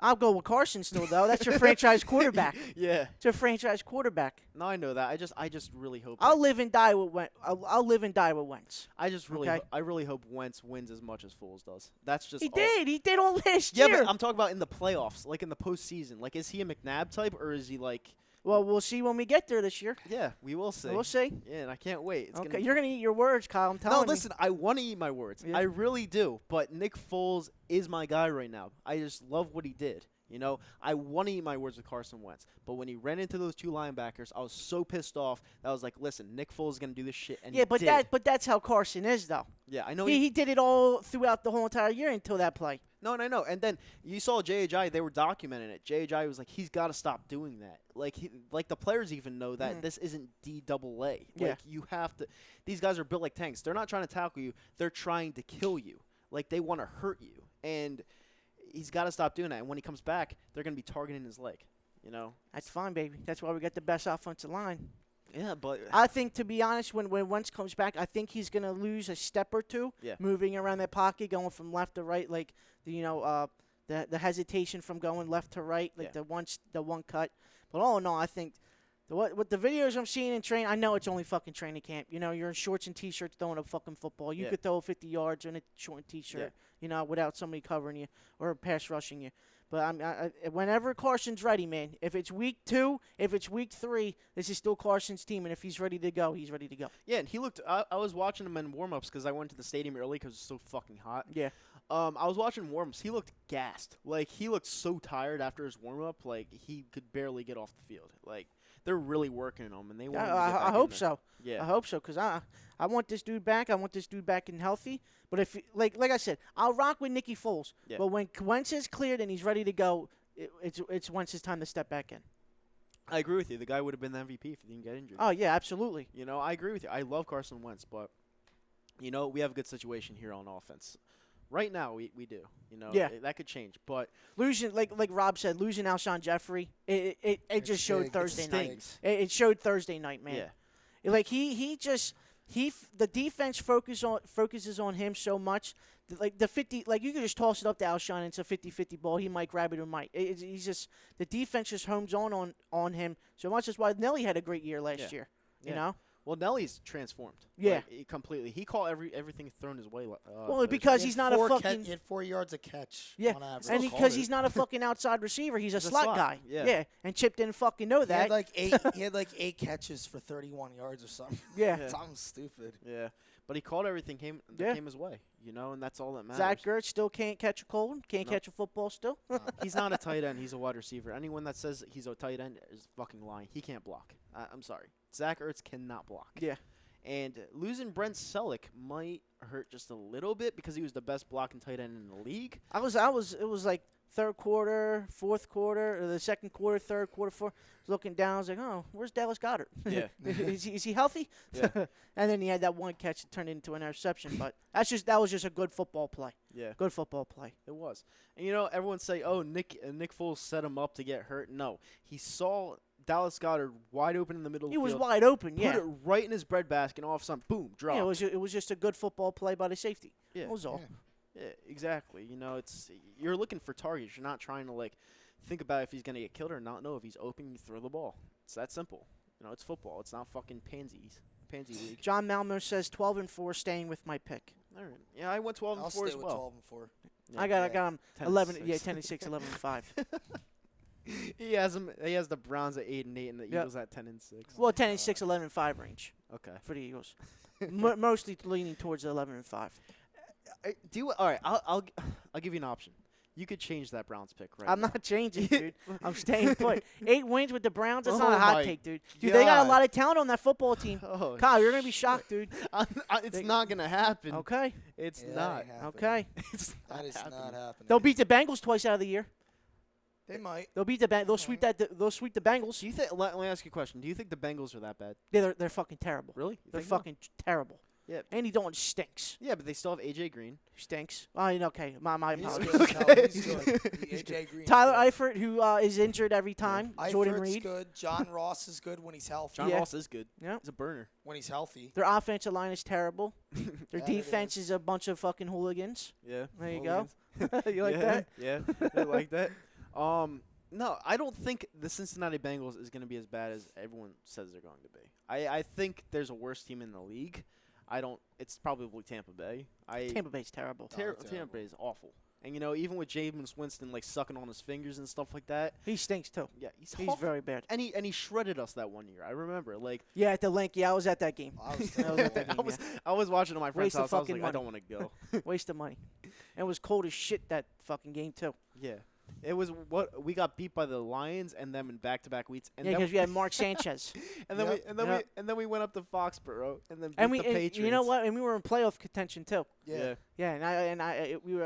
I'll go with Carson still, though. That's your franchise quarterback. Yeah. It's your franchise quarterback. No, I know that. I just really hope. I'll live and die with Wentz. I'll live and die with Wentz. I just really, Okay. I really hope Wentz wins as much as Foles does. That's just. He all. did. He did all last Yeah, year. but I'm talking about in the playoffs, like in the postseason. Like, is he a McNabb type or is he like? Well, we'll see when we get there this year. Yeah, we will see. We'll see. Yeah, and I can't wait. It's Okay, gonna be you're gonna eat your words, Kyle. I'm telling you. No, listen, I want to eat my words. Yeah. I really do. But Nick Foles is my guy right now. I just love what he did. You know, I want to eat my words with Carson Wentz. But when he ran into those two linebackers, I was so pissed off that I was like, listen, Nick Foles is going to do this shit. And Yeah, but he did. that's how Carson is, though. Yeah, I know. He did it all throughout the whole entire year until that play. No, and I know. And then you saw J.H.I., they were documenting it. J.H.I. was like, he's got to stop doing that. Like the players even know that this isn't D-double-A. Yeah. Like, you have to – these guys are built like tanks. They're not trying to tackle you. They're trying to kill you. Like, they want to hurt you. And he's got to stop doing that. And when he comes back, they're going to be targeting his leg, you know? That's fine, baby. That's why we got the best offensive line. Yeah, but I think, to be honest, when Wentz comes back, I think he's going to lose a step or two, moving around that pocket, going from left to right, like the hesitation from going left to right, like the one cut. But all in all, I think what the videos I'm seeing in training, I know it's only fucking training camp. You know, you're in shorts and t-shirts throwing a fucking football. You could throw 50 yards in a short and t-shirt, you know, without somebody covering you or pass rushing you. But whenever Carson's ready, man, if it's week 2, if it's week 3, this is still Carson's team. And if he's ready to go, he's ready to go. yeah, and he looked. I was watching him in warm-ups because I went to the stadium early because it was so fucking hot. Yeah. I was watching warm-ups. He looked gassed. Like, he looked so tired after his warm-up. Like, he could barely get off the field. Like, they're really working on him, and they want him to get back I hope in there. so. Yeah. I hope so, because I want this dude back. I want this dude back and healthy. But if like I said, I'll rock with Nicky Foles. Yeah. But when Wentz is cleared and he's ready to go, it's Wentz's time to step back in. I agree with you. The guy would have been the MVP if he didn't get injured. Oh, yeah, absolutely. You know, I agree with you. I love Carson Wentz, but, you know, we have a good situation here on offense. Right now, we do. You know, that could change. But Losing, like Rob said, losing Alshon Jeffrey, it just showed big. Thursday It night. stings. It showed Thursday night, man. Yeah. Like the defense focuses on him so much. Like the 50, like you could just toss it up to Alshon and it's a 50-50 ball. He might grab it or might. He's just the defense just homes on him so much. That's why Nelly had a great year last year. You know. Well, Nelly's transformed. Yeah. Like, completely. He caught everything thrown his way. Well, because he's not a fucking. He had 4 yards a catch. Yeah, on average. and because he's not a fucking outside receiver, he's a slot guy. Yeah. And Chip didn't fucking know He that. had like 8 catches for 31 yards or something. Yeah. Something stupid. Yeah. But he caught everything came his way, you know, and that's all that matters. Zach Ertz still can't catch a cold, can't catch a football still. He's not a tight end. He's a wide receiver. Anyone that says he's a tight end is fucking lying. He can't block. I'm sorry. Zach Ertz cannot block. Yeah. And losing Brent Selleck might hurt just a little bit because he was the best blocking tight end in the league. It was like third quarter, fourth quarter, or the second quarter, third quarter, fourth. Looking down, I was like, oh, where's Dallas Goedert? Yeah. is he healthy? Yeah. And then he had that one catch that turned into an interception. But that was just a good football play. Yeah. Good football play. It was. And, you know, everyone say, oh, Nick Foles set him up to get hurt. No. He saw Dallas Goedert wide open in the middle of the field. He was wide open, Put it right in his breadbasket, and all of a sudden, boom, drop. Yeah, it was just a good football play by the safety. Yeah. That was all. Yeah, exactly. You know, you're looking for targets. You're not trying to, like, think about if he's going to get killed or not. No, if he's open, you throw the ball. It's that simple. You know, it's football. It's not fucking pansies. Pansy League. John Malmo says 12-4, staying with my pick. All right. Yeah, I went 12 I'll and 4 stay as with well. 12 and 4. Yeah. I got him 10 and 11. 6. Yeah, 10-6, 11-5. He has him. He has the Browns at 8 and 8, and the Yep. Eagles at 10 and 6. Well, 10-6, 11-5 range Okay. for the Eagles. Mostly leaning towards 11-5. All right. I'll give you an option. You could change that Browns pick right I'm now. not changing, dude. I'm staying put. 8 wins with the Browns. That's not Oh a hot my take, dude. Dude, they got God. a lot of talent on that football team. Oh, Kyle, you're gonna be shocked, dude. It's They- not gonna happen. Okay. It's Yeah, not. that ain't happening. Okay. It's That is happening. not happening. They'll beat the Bengals twice out of the year. They might. They'll beat the They'll sweep They'll sweep the Bengals. Do you think? Let me ask you a question. Do you think the Bengals are that bad? They're fucking terrible. Really? You They're think so? fucking terrible. Yeah. Andy Dalton stinks. Yeah, but they still have AJ Green. Stinks. Oh, okay. My He's apologies. good. No, he's good. AJ Green's Tyler good. Eifert, who is injured every time. Jordan Eifert's Reed. good. John Ross is good when he's healthy. John Yeah. Ross is good. Yeah. He's a burner. When he's healthy. Their offensive line is terrible. Their That it defense is. is a bunch of fucking hooligans. Yeah. There you go. Hooligans. You like yeah, that? Yeah. I like that. No, I don't think the Cincinnati Bengals is going to be as bad as everyone says they're going to be. I think there's a worse team in the league. It's probably Tampa Bay. Tampa Bay's terrible. terrible. Tampa Bay is awful. And, even with Jameis Winston, sucking on his fingers and stuff like that. He stinks, too. Yeah, he's He's awful. very bad. And he shredded us that one year. I remember. Yeah, at the link. Yeah, I was at that game. I was I was at that terrible. game. I was watching at my friend's Waste of house. I was fucking like, I money. don't want to go. Waste of money. And it was cold as shit that fucking game, too. Yeah. It was what we got beat by the Lions and them in back-to-back weeks. And Yeah, then because we had Mark Sanchez. and then Yep. we went up to Foxborough and then beat And the Patriots. you know what? And we were in playoff contention, too. Yeah. Yeah,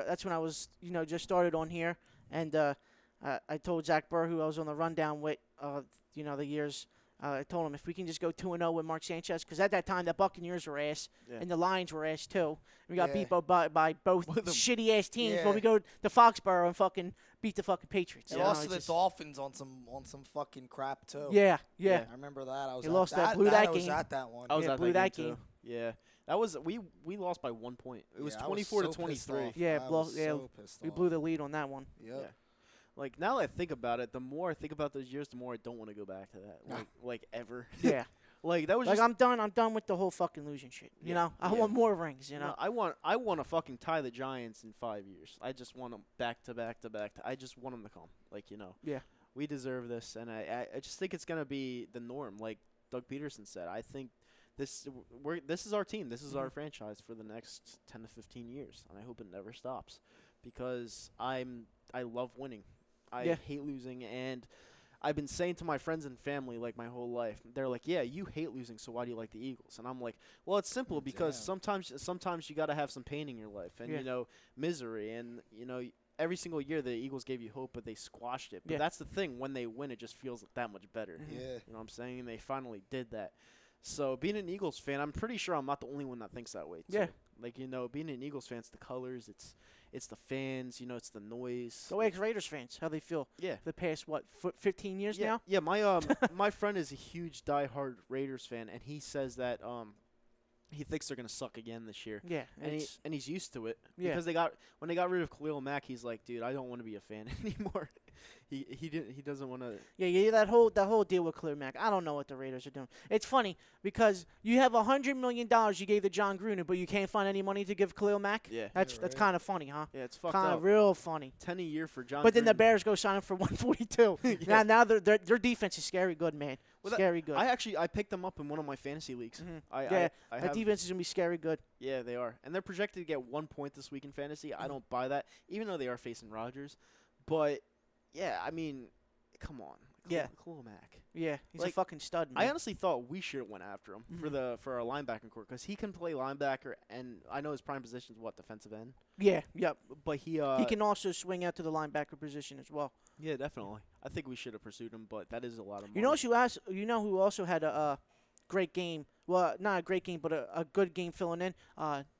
that's when I was, just started on here, and I told Zach Burr, who I was on the rundown with, the years. I told him if we can just go 2-0 with Mark Sanchez, because at that time the Buccaneers were ass, Yeah. and the Lions were ass too. We got Yeah. beat by both With them. shitty ass teams. Yeah. But we go to Foxborough and fucking beat the fucking Patriots. They you know, lost to it's the just- Dolphins on some fucking crap too. Yeah. Yeah. I remember that. I was They at lost that- that. blew that I was game. at that one. I was Yeah, at blew that that game, game. too. Yeah. That was we lost by 1 point. It was Yeah, I 24 so to 23. pissed off. Yeah, I blow- was yeah, so pissed We off. blew the lead on that one. Yep. Yeah. Now that I think about it, the more I think about those years, the more I don't want to go back to that. Like ever. Yeah. That was Like just I'm done with the whole fucking losing shit. You Yeah, know, I yeah. want more rings. You know, I want to fucking tie the Giants in 5 years. I just want them back to back to back. I just want them to come. Yeah. We deserve this, and I just think it's gonna be the norm. Like Doug Peterson said, I think this is our team. This is our franchise for the next 10 to 15 years, and I hope it never stops because I love winning. I Yeah. hate losing, and I've been saying to my friends and family my whole life. They're like, "Yeah, you hate losing, so why do you like the Eagles?" And I'm like, "Well, it's simple because Damn. sometimes you got to have some pain in your life and Yeah. misery and every single year the Eagles gave you hope, but they squashed it. But Yeah. that's the thing, when they win, it just feels that much better. Mhm. Yeah. You know what I'm saying? And they finally did that. So being an Eagles fan, I'm pretty sure I'm not the only one that thinks that way too. Yeah. Being an Eagles fan, it's the colors, it's the fans, it's the noise. go ask Raiders fans how they feel Yeah. the past 15 years Yeah, now. yeah. My my friend is a huge diehard Raiders fan, and he says that he thinks they're gonna suck again this year, Yeah, and he's used to it Yeah. because when they got rid of Khalil Mack, he's like, dude, I don't want to be a fan anymore. He doesn't want to. yeah, that whole deal with Khalil Mack. I don't know what the Raiders are doing. It's funny because you have $100 million you gave to John Gruden, but you can't find any money to give Khalil Mack. Yeah. That's right. kind of funny, huh? Yeah, it's fucked Kind up. of real funny. 10 a year for John. But then the Gruden. Bears go sign him for 142. Yeah. Now their defense is scary good, man. Well, that- Scary good. I picked them up in one of my fantasy leagues. Mhm. I Yeah, I that have, defense is gonna be scary good. yeah, they are, and they're projected to get 1 point this week in fantasy. I don't buy that, even though they are facing Rodgers. But yeah, I mean, come on, Yeah. Khalil Mack. Yeah, he's a Like, fucking stud. Man. I honestly thought we should have went after him Mhm. for our linebacking core because he can play linebacker, and I know his prime position is defensive end, Yep. but he He can also swing out to the linebacker position as well. yeah, definitely. I think we should have pursued him, but that is a lot of money. You know who also had a great game? Well, not a great game, but a good game filling in.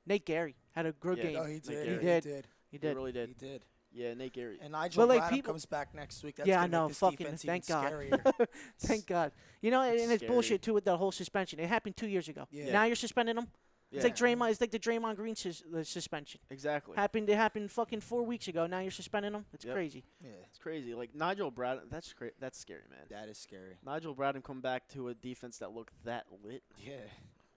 Nate Gary had a good Yeah. game. No, he Nate did. Gary. He He did. did. He he did. really He did. did. Yeah, Nate Gary. And Nigel But, like, Bradham people- comes back next week. That's Yeah, I gonna know. Make this Fucking defense thank even God. scarier. Thank God. You know, and it's Scary. bullshit too with the whole suspension. It happened 2 years ago. Yeah. Now you're suspending him. Yeah, It's like Draymond. It's like the Draymond Green suspension. exactly. It happened fucking 4 weeks ago. Now you're suspending him. It's Yep. crazy. Yeah, It's crazy. Like Nigel Bradham, that's scary, man. that is scary. Nigel Bradham come back to a defense that looked that lit. Yeah.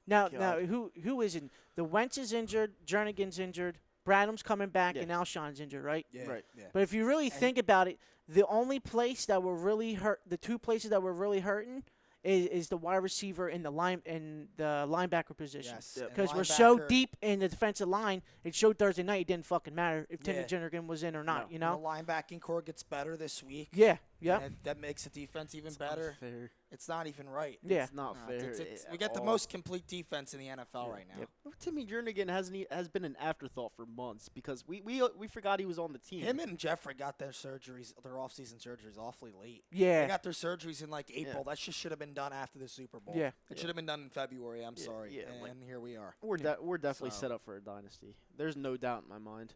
Now, God. who isn't? The Wentz is injured, Jernigan's injured, Bradham's coming back, Yeah. and Alshon's injured, right? Yeah, Right. Yeah. But if you really think about it, the only place that were really hurt, the two places that were really hurting, is the wide receiver and the linebacker position. Yes. Yep. and Because we're so linebacker- deep in the defensive line, it showed Thursday night. It didn't fucking matter if Timmy Yeah. Jernigan was in or not. No. You know? And the linebacking core gets better this week. Yeah. Yeah. and that makes the defense even It's better. unfair. It's not even right. Yeah. It's not No, fair. we at get the all. most complete defense in the NFL right now. Yep. Timmy Jernigan has been an afterthought for months because we forgot he was on the team. Him and Jeffrey got their off-season surgeries awfully late. Yeah. They got their surgeries in like April. Yeah. That just should have been done after the Super Bowl. Yeah. It should have been done in February. I'm Yeah, sorry. yeah, and like- here we are. We're definitely So- set up for a dynasty. There's no doubt in my mind.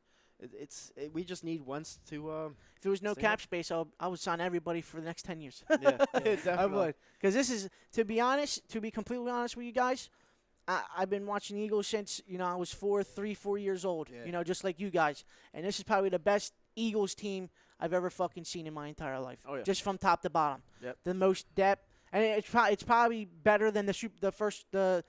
We just need Wentz to. If there was no Stay cap up. space, I would sign everybody for the next 10 years. Yeah, I definitely. would. Because this is, to be completely honest with you guys, I've been watching the Eagles since, I was 4 years old, Yeah. just like you guys. And this is probably the best Eagles team I've ever fucking seen in my entire life. Oh, yeah. Just from top to bottom. Yep. The most depth. And it's probably better than the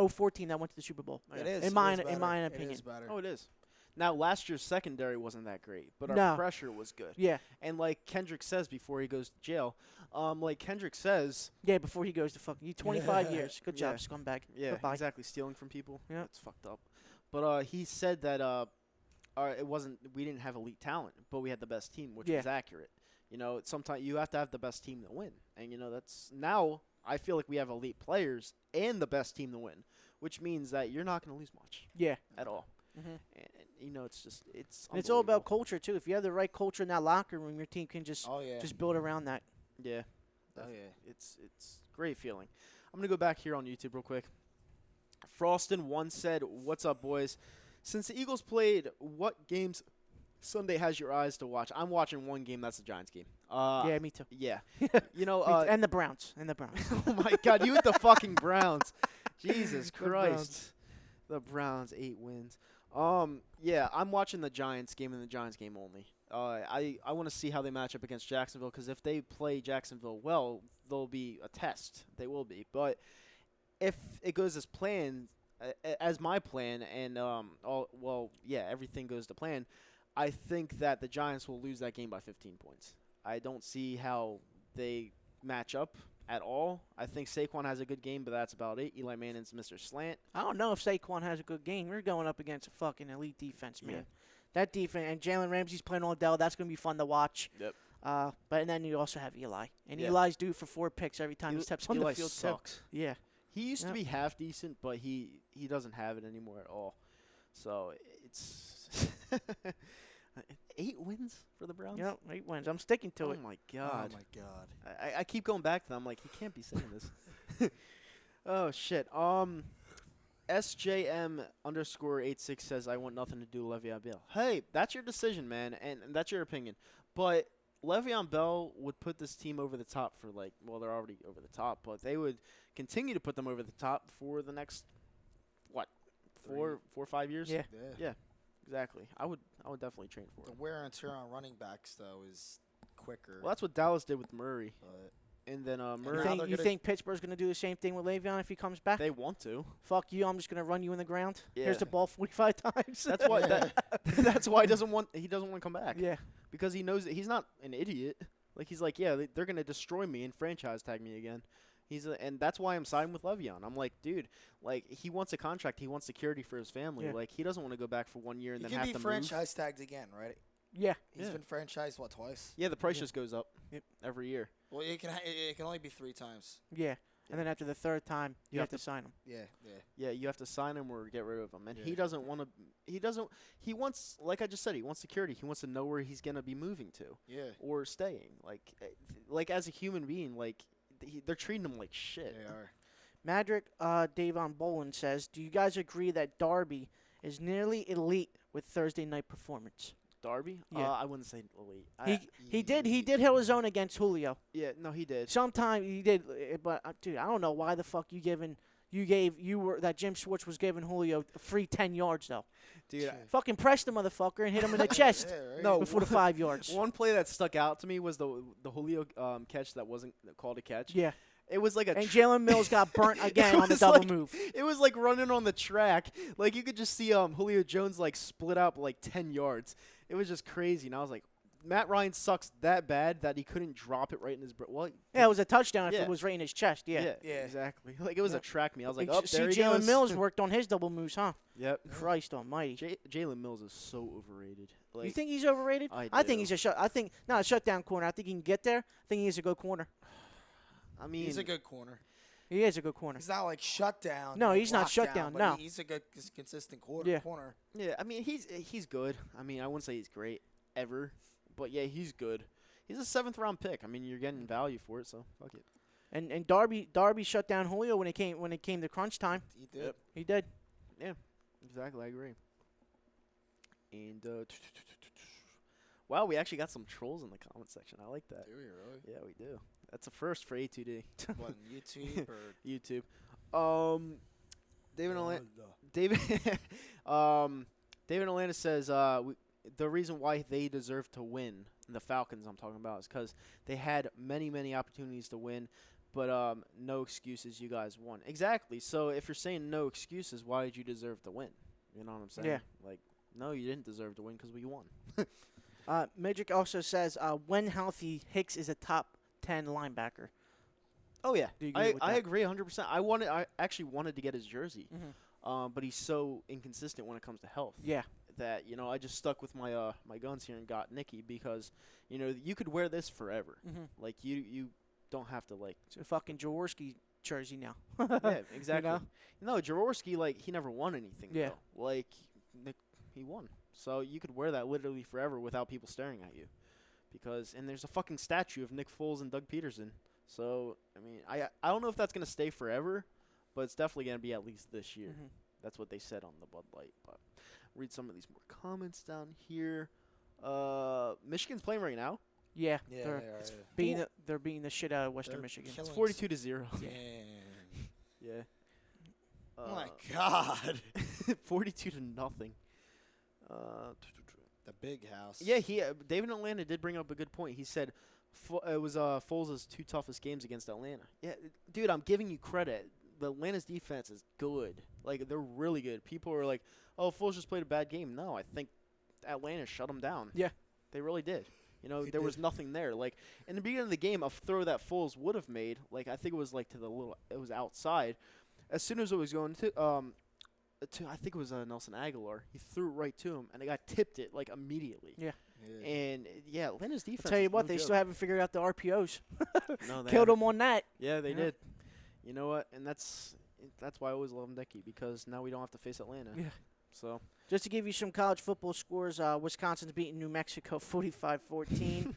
04 team that went to the Super Bowl. It is. In my it is better. opinion. It is better. Oh, it is. Now, last year's secondary wasn't that great, but our No. pressure was good. Yeah. And like Kendrick says before he goes to jail, Kendrick says, Yeah, before he goes to fucking 25 years. Good Yeah. job, scumbag. yeah, Goodbye. exactly, stealing from people. Yeah. It's fucked up. But he said that we didn't have elite talent, but we had the best team, which Yeah. was accurate. Sometimes you have to have the best team to win, and that's now I feel like we have elite players and the best team to win, which means that you're not going to lose much Yeah. at all. Mhm. And it's And it's all about unbelievable. culture too. If you have the right culture in that locker room, your team can just Oh yeah. build around that. Yeah. Oh yeah. It's great feeling. I'm gonna go back here on YouTube real quick. Froston1 said, "What's up, boys? Since the Eagles played, what games Sunday has your eyes to watch?" I'm watching one game. That's the Giants game. Yeah, me too. Yeah. And the Browns. Oh my God, you with the fucking Browns. Jesus The Browns. Christ. The Browns 8 wins. Yeah, I'm watching the Giants game and the Giants game only. I want to see how they match up against Jacksonville because if they play Jacksonville well, they'll be a test. They will be. But if it goes as planned, as my plan, and everything goes to plan, I think that the Giants will lose that game by 15 points. I don't see how they match up at all. I think Saquon has a good game, but that's about it. Eli Manning's Mr. Slant. I don't know if Saquon has a good game. We're going up against a fucking elite defense, man. Yeah. That defense, and Jalen Ramsey's playing Odell. That's going to be fun to watch. Yep. And then you also have Eli. And Yeah. Eli's due for 4 picks every time he steps on Eli the field. sucks. Too. Yeah. He used to Yep. be half decent, but he doesn't have it anymore at all. So it's 8 wins for the Browns. Yep, 8 wins. I'm sticking to Oh it. my God. Oh my God. I keep going back to them. I'm like, he can't be saying this. Oh shit. SJM_86 says, "I want nothing to do with Le'Veon Bell." Hey, that's your decision, man, and that's your opinion. But Le'Veon Bell would put this team over the top for they're already over the top, but they would continue to put them over the top for the next, 4 or 5 years? Yeah. Yeah. Exactly. I would definitely train for The it. wear and tear on running backs though is quicker. Well, that's what Dallas did with Murray, But and then now Murray. they're You gonna- think Pittsburgh's going to do the same thing with Le'Veon if he comes back? They want to. Fuck you, I'm just going to run you in the ground. Yeah. Here's the ball 45 times. That's why. That's why he doesn't want to come back. Yeah. Because he knows that he's not an idiot. He's like, yeah, they're gonna destroy me and franchise tag me again. And that's why I'm siding with Le'Veon. I'm like, dude, he wants a contract. He wants security for his family. Yeah. He doesn't want to go back for 1 year and he then can have be to move. franchise tagged again, right? Yeah. He's Yeah. been franchised twice. Yeah, the price Yeah. just goes up every year. Well, it can only be 3 times. Yeah. And then after the 3rd time, you have to sign him. Yeah. Yeah, you have to sign him or get rid of him. And he Yeah. doesn't want to. He wants, like I just said, he wants security. He wants to know where he's gonna be moving to Yeah. or staying. As a human being, they're treating him like shit. They are. Madrick Davon Bolin says, "Do you guys agree that Darby is nearly elite with Thursday night performance?" Darby? Yeah. I wouldn't say elite. He did hit his own against Julio. Yeah, no, he did. Sometime he did, but dude, I don't know why the fuck that Jim Schwartz was giving Julio a free 10 yards though. Dude, Shit. Fucking pressed the motherfucker and hit him in the chest Yeah, right? No. before the 5 yards. one play that stuck out to me was the Julio catch that wasn't called a catch. Yeah. It was like a And Jalen Mills got burnt again on the was double like- move. It was like running on the track. Like you could just see Julio Jones like split up like 10 yards. It was just crazy. And I was like, Matt Ryan sucks that bad that he couldn't drop it right in his well. Yeah, it was a touchdown if Yeah. it was right in his chest. Yeah. Yeah. Exactly. Like it was Yeah. a track meet. I was like, Like, oh, see, there he Jalen goes. Mills worked on his double moves, huh? Yep. Christ Almighty. Jalen Mills is so overrated. Like, You think he's overrated? I think do. he's I think not a shutdown corner. I think he can get there. I think he is a good corner. I mean, He's a good corner. He is a good corner. He's not like shut down. No, like he's not shut lockdown, down, but no. He's a good, consistent Yeah. corner. yeah. I mean, he's good. I mean, I wouldn't say he's great ever, but yeah, he's good. He's a 7th round pick. I mean, you're getting value for it, so fuck it. And Darby shut down Julio when it came to crunch time. He did. Yep. He did. Exactly, I agree. And wow, we actually got some trolls in the comment section. I like that. Do we really? Yeah, we do. That's a first for A2D What, YouTube or YouTube. David David Atlanta says the reason why they deserve to win, the Falcons I'm talking about, is because they had many opportunities to win, but no excuses. You guys won. Exactly. So if you're saying no excuses, why did you deserve to win? You know what I'm saying? Yeah. Like, no, you didn't deserve to win because we won. Midrick also says when healthy, Hicks is a top 10 linebacker. Oh yeah, Do you agree with I that? agree 100%. I actually wanted to get his jersey, but he's so inconsistent when it comes to health. Yeah. That I just stuck with my my guns here and got Nicky because you could wear this forever. Like you don't have to like. It's a fucking Jaworski jersey now. Yeah, exactly. know? No, Jaworski, like, he never won anything. Yeah. Though. Like he won, so you could wear that literally forever without people staring at you, and there's a fucking statue of Nick Foles and Doug Peterson. So I mean, I don't know if that's gonna stay forever, but it's definitely gonna be at least this year. That's what they said on the Bud Light. But read some of these more comments down here. Michigan's playing right now. Yeah. Yeah, They're they are, yeah. they're beating the shit out of Western They're Michigan. killing It's 42-0. Damn. Yeah. Oh my God. 42-0. The big house. Yeah, David Atlanta did bring up a good point. He said it was Foles' 2 toughest games against Atlanta. Yeah, dude, I'm giving you credit. The Atlanta's defense is good. Like, they're really good. People are like, "Oh, Foles just played a bad game." No, I think Atlanta shut them down. Yeah. They really did. There was nothing there. Like, in the beginning of the game, a throw that Foles would have made, like, I think it was like it was outside. As soon as it was going to I think it was Nelson Aguilar, he threw it right to him, and the guy tipped it like immediately. Yeah. And yeah, Atlanta's defense. I'll tell you is what, no they joke. still haven't figured out the RPOs. No, they Killed haven't. them on that. Yeah, they Yeah. did. You know what? And that's why I always love Nicky, because now we don't have to face Atlanta. Yeah. So Just to give you some college football scores, Wisconsin's beating New Mexico 45-14.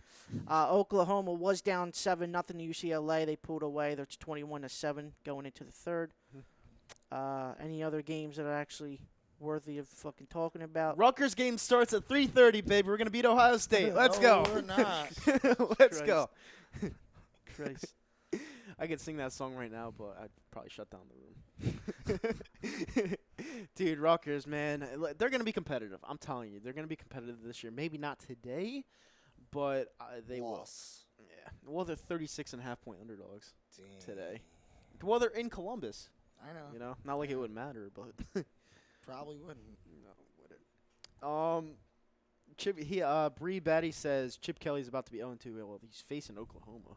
Oklahoma was down 7-0 to UCLA. They pulled away. They're 21-7 going into the third. Any other games that are actually worthy of fucking talking about? Rutgers game starts at 3:30, baby. We're gonna beat Ohio State. Let's go. We're not. Let's Christ. go. Christ. I could sing that song right now, but I'd probably shut down the room. Dude, Rutgers, man, they're going to be competitive. I'm telling you, they're going to be competitive this year. Maybe not today, but they will. Yeah. Well, they're 36.5-point underdogs today. Well, they're in Columbus. I know. Not like it would matter, but Probably wouldn't. no, wouldn't. Bree Batty says Chip Kelly's about to be 0-2. Well, he's facing Oklahoma.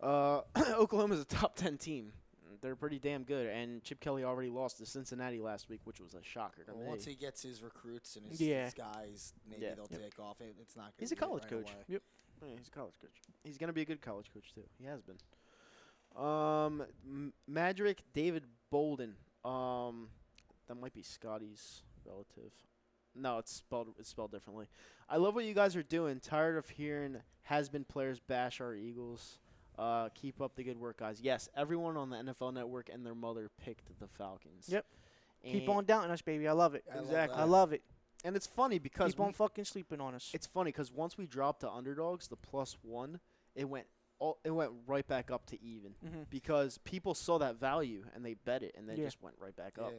Oklahoma's a top 10 team. They're pretty damn good, and Chip Kelly already lost to Cincinnati last week, which was a shocker to me. Once he gets his recruits and his guys, maybe they'll take off. It's not. He's a college coach. Away. Yep. Yeah, he's a college coach. He's gonna be a good college coach too. He has been. Madrick David Bolden. That might be Scotty's relative. No, it's spelled differently. I love what you guys are doing. Tired of hearing has-been players bash our Eagles. Keep up the good work, guys. Yes, everyone on the NFL Network and their mother picked the Falcons. Yep. And Keep on doubting us, baby. I love it. Exactly. I love it. And it's funny because Keep on fucking sleeping on us. it's funny because once we dropped to underdogs, the +1, it went right back up to even because people saw that value and they bet it and then just went right back up.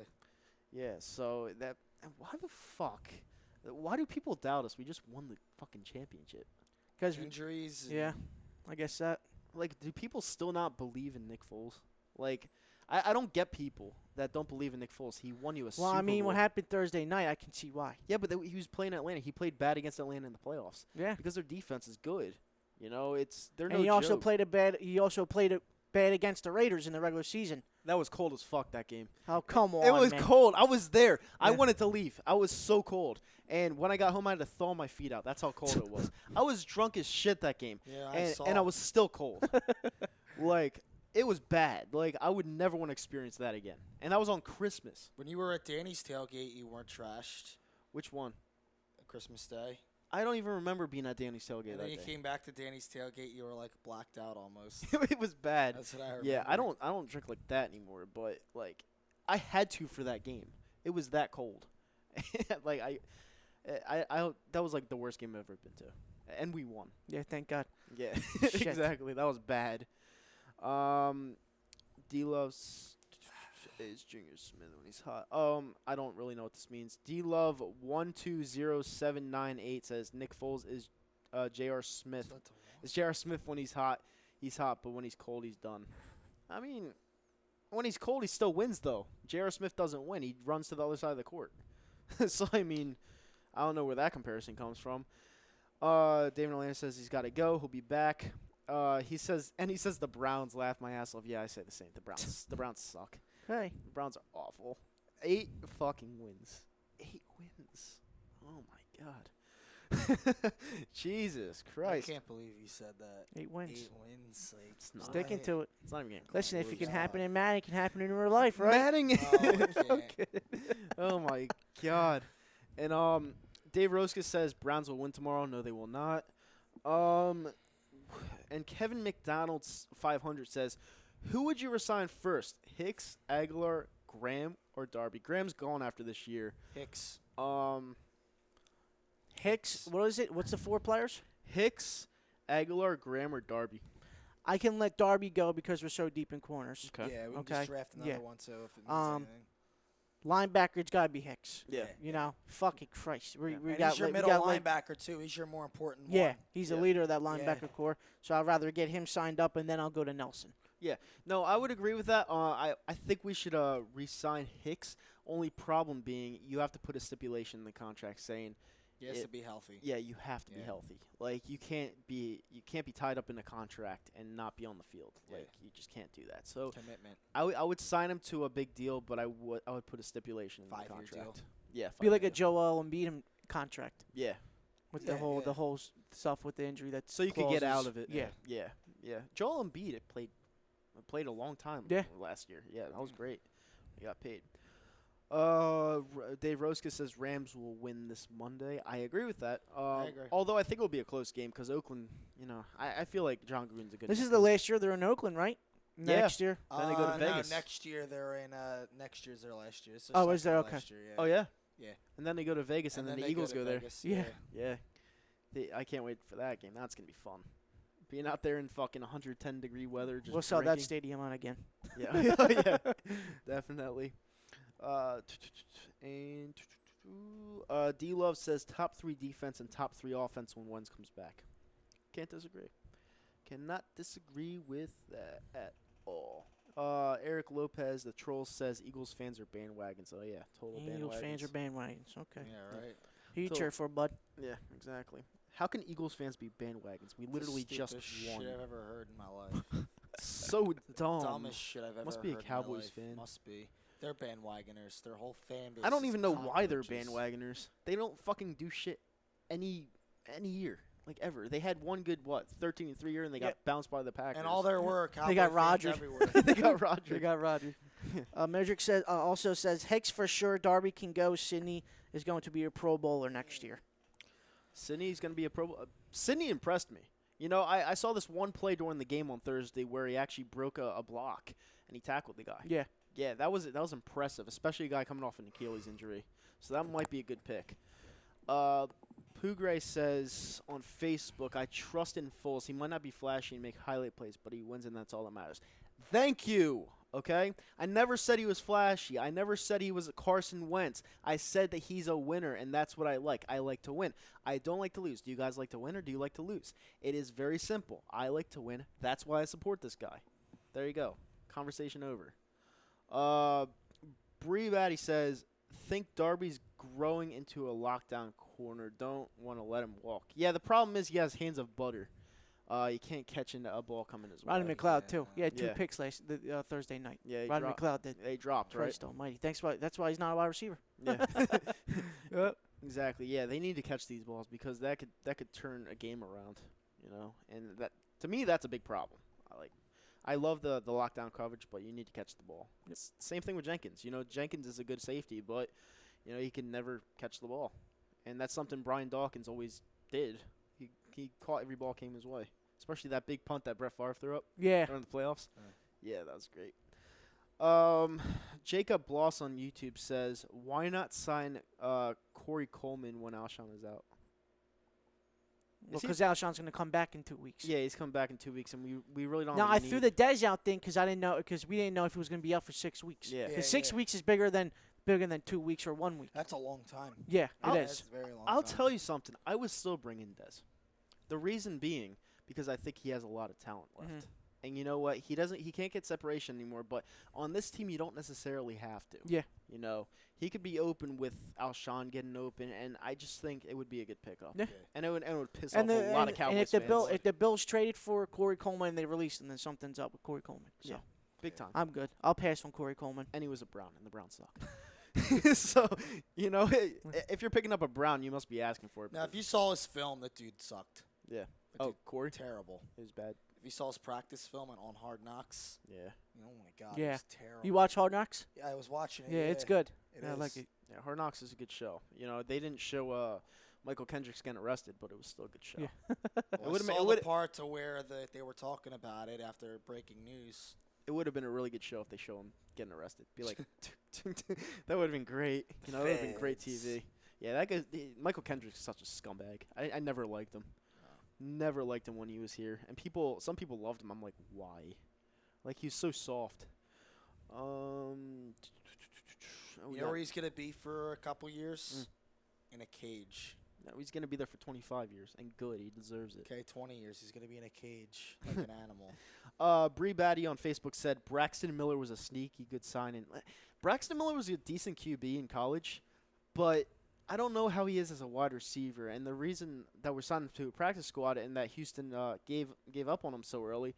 Yeah. So why the fuck? Why do people doubt us? We just won the fucking championship. Because Injuries. yeah, I guess that. like, do people still not believe in Nick Foles? Like, I don't get people that don't believe in Nick Foles. He won you a Super Well, I mean, Bowl. what happened Thursday night, I can see why. Yeah, but he was playing Atlanta. He played bad against Atlanta in the playoffs. Yeah. Because their defense is good. You know, they're And no he also joke. played it bad. He also played it bad against the Raiders in the regular season. That was cold as fuck, that game. Oh, come on, It was man. cold. I was there. I Yeah. wanted to leave. I was so cold. And when I got home, I had to thaw my feet out. That's how cold it was. I was drunk as shit that game. Yeah, And I was still cold. Like, it was bad. Like, I would never want to experience that again. And that was on Christmas. When you were at Danny's tailgate, you weren't trashed. Which one? Christmas Day. I don't even remember being at Danny's tailgate And that then you day. came back to Danny's tailgate, you were like blacked out almost. It was bad. That's what I remember. Yeah, I don't drink like that anymore, but like I had to for that game. It was that cold. Like I that was like the worst game I've ever been to. And we won. Yeah, thank God. Yeah. Shit. Exactly. That was bad. D-Love is Junior Smith when he's hot. I don't really know what this means. D-Love 120798 says Nick Foles is J.R. Smith. It's J.R. Smith when he's hot, but when he's cold, he's done. I mean, when he's cold, he still wins, though. J.R. Smith doesn't win. He runs to the other side of the court. So, I mean, I don't know where that comparison comes from. David Atlanta says he's got to go. He'll be back. He says the Browns laugh my ass off. Yeah, I say the same. The Browns suck. Hey. The Browns are awful. 8 fucking wins. 8 wins. Oh, my God. Jesus Christ. I can't believe you said that. 8 wins. 8 wins. Like, It's not. Sticking to it. It's not even getting close. Listen, if it can God. happen in Madden, it can happen in real life, right? Matting. Oh, I can't. Oh my God. And Dave Roska says Browns will win tomorrow. No, they will not. And Kevin McDonald's 500 says, who would you resign first? Hicks, Aguilar, Graham, or Darby? Graham's gone after this year. Hicks. Hicks, what is it? What's the 4 players? Hicks, Aguilar, Graham, or Darby? I can let Darby go because we're so deep in corners. Okay. Yeah, we can Okay. just draft another Yeah. one, so if it means Um, anything. Linebacker, it's got to be Hicks. Yeah. You know, fucking Christ. We And got he's your we middle got like- linebacker, too. He's your more important Yeah, one. he's Yeah. the leader of that linebacker core. So I'd rather get him signed up, and then I'll go to Nelson. No, I would agree with that. I think we should re-sign Hicks. Only problem being you have to put a stipulation in the contract saying, He has to be healthy. yeah, you have to be Yeah. healthy. Like you can't be tied up in a contract and not be on the field. Yeah. Like you just can't do that. So Commitment. I would sign him to a big deal, but I would put a stipulation in the 5-year deal. contract. Yeah, Be like a 5-year. Joel Embiid contract Yeah. with Yeah, the whole yeah. stuff with the injury. That So you could get out clauses. of it. Yeah. Yeah. Joel Embiid played a long time Yeah. last year. Yeah, that was great. He got paid. Dave Roska says Rams will win this Monday. I agree with that. I agree. Although I think it'll be a close game because Oakland, I feel like John Gruden's a good. This is the last year they're in Oakland, right? Yeah. Next year. Then they go to Vegas. No, next year they're in. Next year's their last year. It's their Oh, is second there? to Okay. last year, yeah. Oh yeah. Yeah. And then they go to Vegas, and then the they Eagles to go there. Vegas, Yeah. Yeah. I can't wait for that game. That's gonna be fun. Being out there in fucking 110-degree weather, just We'll sell that drinking. stadium on again. Yeah, yeah, definitely. And D Love says top 3 defense and top 3 offense when Wentz comes back. Can't disagree. Cannot disagree with that at all. Eric Lopez, the troll, says Eagles fans are bandwagons. Oh yeah, total bandwagons. Eagles fans are bandwagons. Okay. Yeah, right. Who you So- cheer for, bud? Yeah, exactly. How can Eagles fans be bandwagons? We literally just Stupidest won. shit I've ever heard in my life. So dumb. Dumbest shit I've ever Must be a heard in Cowboys my life. fan. Must be. They're bandwagoners. Their whole fan base. I don't is even know why they're cockroaches. bandwagoners. They don't fucking do shit any year, like ever. They had one good 13-3 year, and they got bounced by the Packers. And all there were Cowboy got fans Roger. everywhere. they got Roger. They got Roger. Medrick says also says Hicks for sure. Darby can go. Sidney is going to be a Pro Bowler next year. Sidney's gonna be a pro. Sidney impressed me. I saw this one play during the game on Thursday where he actually broke a block and he tackled the guy. Yeah. Yeah, that was impressive, especially a guy coming off an Achilles injury. So that might be a good pick. Pugray says on Facebook, I trust in Foles. He might not be flashy and make highlight plays, but he wins, and that's all that matters. Thank you, okay? I never said he was flashy. I never said he was a Carson Wentz. I said that he's a winner, and that's what I like. I like to win. I don't like to lose. Do you guys like to win, or do you like to lose? It is very simple. I like to win. That's why I support this guy. There you go. Conversation over. Bree Batty says, think Darby's growing into a lockdown corner. Don't want to let him walk. Yeah, the problem is he has hands of butter. You can't catch a ball coming his way. Rodney McLeod too. He had 2 Yeah. picks Thursday night. Yeah, Rodney McLeod did. They dropped, right? Christ Almighty. That's why he's not a wide receiver. Yeah. Exactly. Yeah, they need to catch these balls because that could turn a game around, you know. And that, to me, that's a big problem. I love the lockdown coverage, but you need to catch the ball. It's the same thing with Jenkins. You know, Jenkins is a good safety, but you know he can never catch the ball, and that's something Brian Dawkins always did. He caught every ball came his way, especially that big punt that Brett Favre threw up Yeah. during the playoffs. Yeah, that was great. Jacob Bloss on YouTube says, why not sign Corey Coleman when Alshon is out? Well, because Alshon's going to come back in 2 weeks. Yeah, he's coming back in 2 weeks, and we really don't Now, have I any threw need. the Dez out thing because we didn't know if he was going to be out for 6 weeks. Yeah. Because 6 weeks is bigger than 2 weeks or 1 week. That's a long time. Yeah, I'll- it That's is. a very long I'll time. tell you something. I was still bringing Dez. The reason being because I think he has a lot of talent left. Mhm. And you know what? He can't get separation anymore, but on this team you don't necessarily have to. Yeah. You know, he could be open with Alshon getting open, and I just think it would be a good pickup. Yeah. And it would piss And, off a lot of Cowboys and fans. if the Bills traded for Corey Coleman and they released him, then something's up with Corey Coleman. So Yeah. Big time. I'm good. I'll pass on Corey Coleman. And he was a Brown, and the Browns suck. So, you know, if you're picking up a Brown, you must be asking for it. Now, if you saw his film, that dude sucked. Yeah. That Oh, dude, Corey? terrible. It was bad. If you saw his practice film on Hard Knocks, Yeah. oh my God, Yeah. it was terrible. You watch Hard Knocks? Yeah, I was watching it. Yeah, it's good. It I is. like it. Yeah, Hard Knocks is a good show. You know, they didn't show Michael Kendricks getting arrested, but it was still a good show. Yeah. Well, would've I ma- saw it the would've- part to where they were talking about it after breaking news. It would have been a really good show if they show him getting arrested. Be like, that would have been great. You know, that would have been great Fans. TV. Yeah, that guy, Michael Kendricks is such a scumbag. I never liked him. Never liked him when he was here. And some people loved him. I'm like, why? Like, he was so soft. You know where he's going to be for a couple years? Mm. In a cage. No, he's going to be there for 25 years. And good. He deserves it. Okay, 20 years. He's going to be in a cage like an animal. Bree Batty on Facebook said Braxton Miller was a sneaky good signing. Braxton Miller was a decent QB in college, but I don't know how he is as a wide receiver. And the reason that we're signing him to a practice squad and that Houston gave up on him so early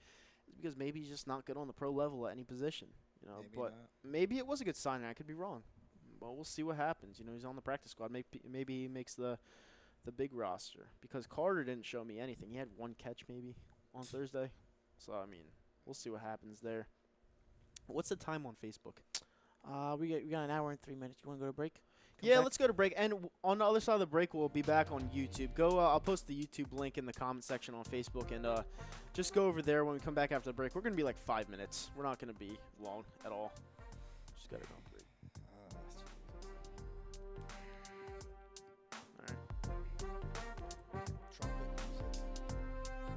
is because maybe he's just not good on the pro level at any position. You know, Maybe but not. maybe it was a good signing. I could be wrong. Well, we'll see what happens. You know, he's on the practice squad. Maybe he makes the big roster because Carter didn't show me anything. He had one catch maybe on Thursday. So I mean, we'll see what happens there. What's the time on Facebook? We got an hour and 3 minutes. You want to go to break? Come Yeah, back? let's go to break. And on the other side of the break, we'll be back on YouTube. I'll post the YouTube link in the comment section on Facebook, and just go over there when we come back after the break. We're gonna be like 5 minutes. We're not gonna be long at all. Just gotta go on break. All right. Trumpet music.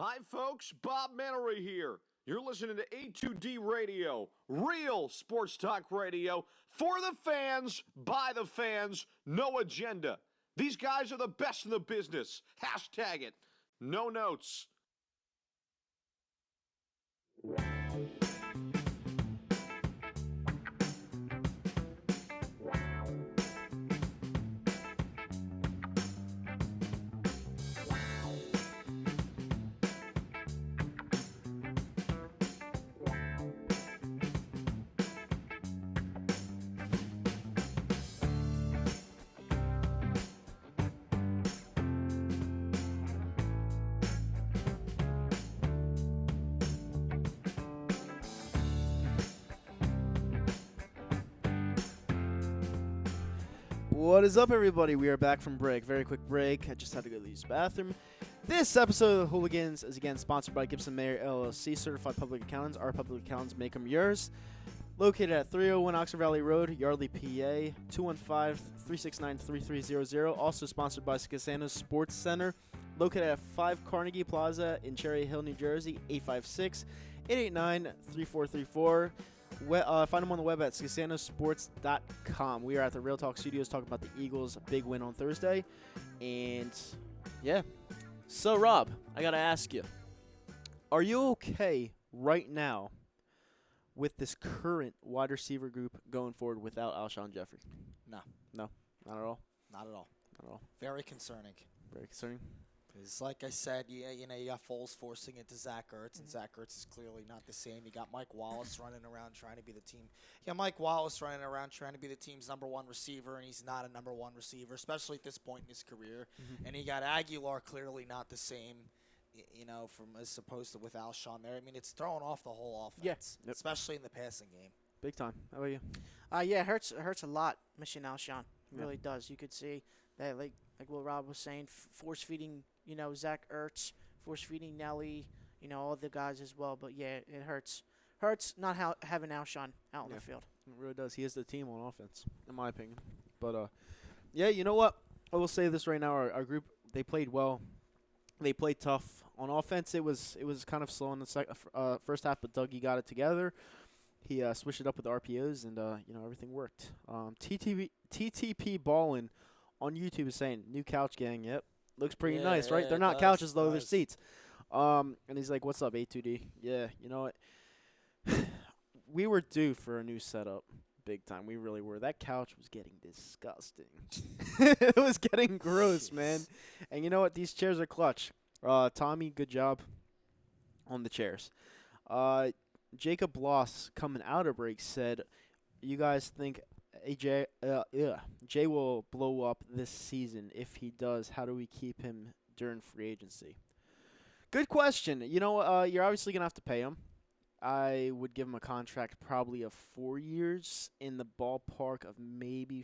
Hi, folks. Bob Mannery here. You're listening to A2D Radio, real sports talk radio for the fans, by the fans, no agenda. These guys are the best in the business. Hashtag it. No notes. What is up, everybody? We are back from break. Very quick break. I just had to go to the bathroom. This episode of the Hooligans is again sponsored by Gibson Mayer LLC, certified public accountants. Our public accountants make them yours. Located at 301 Oxford Valley Road, Yardley, PA, 215-369-3300. Also sponsored by Scasano's Sports Center, located at 5 Carnegie Plaza in Cherry Hill, New Jersey, 856-889-3434. Find them on the web at scasanosports.com. We are at the Real Talk Studios talking about the Eagles' big win on Thursday. And, yeah. So, Rob, I got to ask you, are you okay right now with this current wide receiver group going forward without Alshon Jeffrey? No. No? Not at all? Not at all. Not at all. Very concerning. Very concerning? Because, like I said, you got Foles forcing it to Zach Ertz, and Zach Ertz is clearly not the same. You got Mike Wallace running around trying to be the team. Yeah, Mike Wallace running around trying to be the team's number one receiver, and he's not a number one receiver, especially at this point in his career. And you got Aguilar, clearly not the same, from as opposed to with Alshon there. I mean, it's throwing off the whole offense, especially in the passing game. Big time. How about you? Yeah, it hurts a lot missing Alshon. It really does. You could see that, like what Rob was saying, force feeding, Zach Ertz, force feeding Nelly, all the guys as well. But yeah, it hurts. Hurts not having Alshon out in the field. It really does. He is the team on offense, in my opinion. But yeah, you know what? I will say this right now. Our group, they played well. They played tough. On offense, it was kind of slow in the first half, but Dougie got it together. He switched it up with RPOs, and everything worked. TTP Ballin on YouTube is saying, new couch gang. Yep, looks pretty nice, right? They're not couches though; they're seats. And he's like, "What's up, A2D?" Yeah, you know what? We were due for a new setup, big time. We really were. That couch was getting disgusting. It was getting gross, man. And you know what? These chairs are clutch. Tommy, good job on the chairs. Jacob Loss, coming out of break, said, you guys think Jay will blow up this season? If he does, how do we keep him during free agency? Good question. You're obviously going to have to pay him. I would give him a contract probably of 4 years in the ballpark of maybe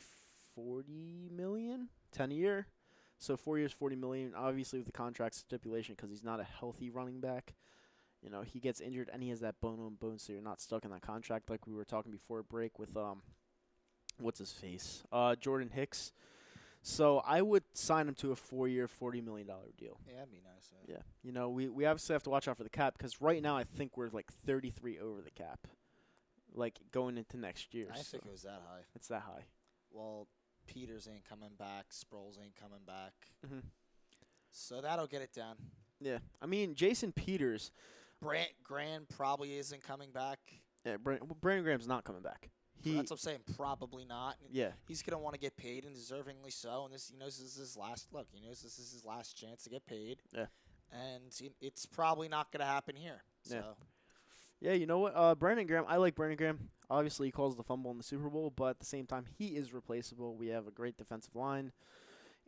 $40 million, 10 a year. So 4 years, $40 million, obviously with the contract stipulation because he's not a healthy running back. He gets injured and he has that bone on bone, so you're not stuck in that contract like we were talking before break with, what's his face? Jordan Hicks. So I would sign him to a 4-year, $40 million deal. Yeah, that'd be nice. Yeah. We obviously have to watch out for the cap because right now I think we're like 33 over the cap, like going into next year. I think it was that high. It's that high. Well, Peters ain't coming back. Sproles ain't coming back. Mm-hmm. So that'll get it down. Yeah. I mean, Jason Peters. Brant Graham probably isn't coming back. Yeah, Brandon Graham's not coming back. That's what I'm saying. Probably not. Yeah. He's gonna want to get paid, and deservingly so. And this is his last look. This is his last chance to get paid. Yeah. And it's probably not gonna happen here. So. Yeah. You know what? Brandon Graham. I like Brandon Graham. Obviously, he calls the fumble in the Super Bowl, but at the same time, he is replaceable. We have a great defensive line,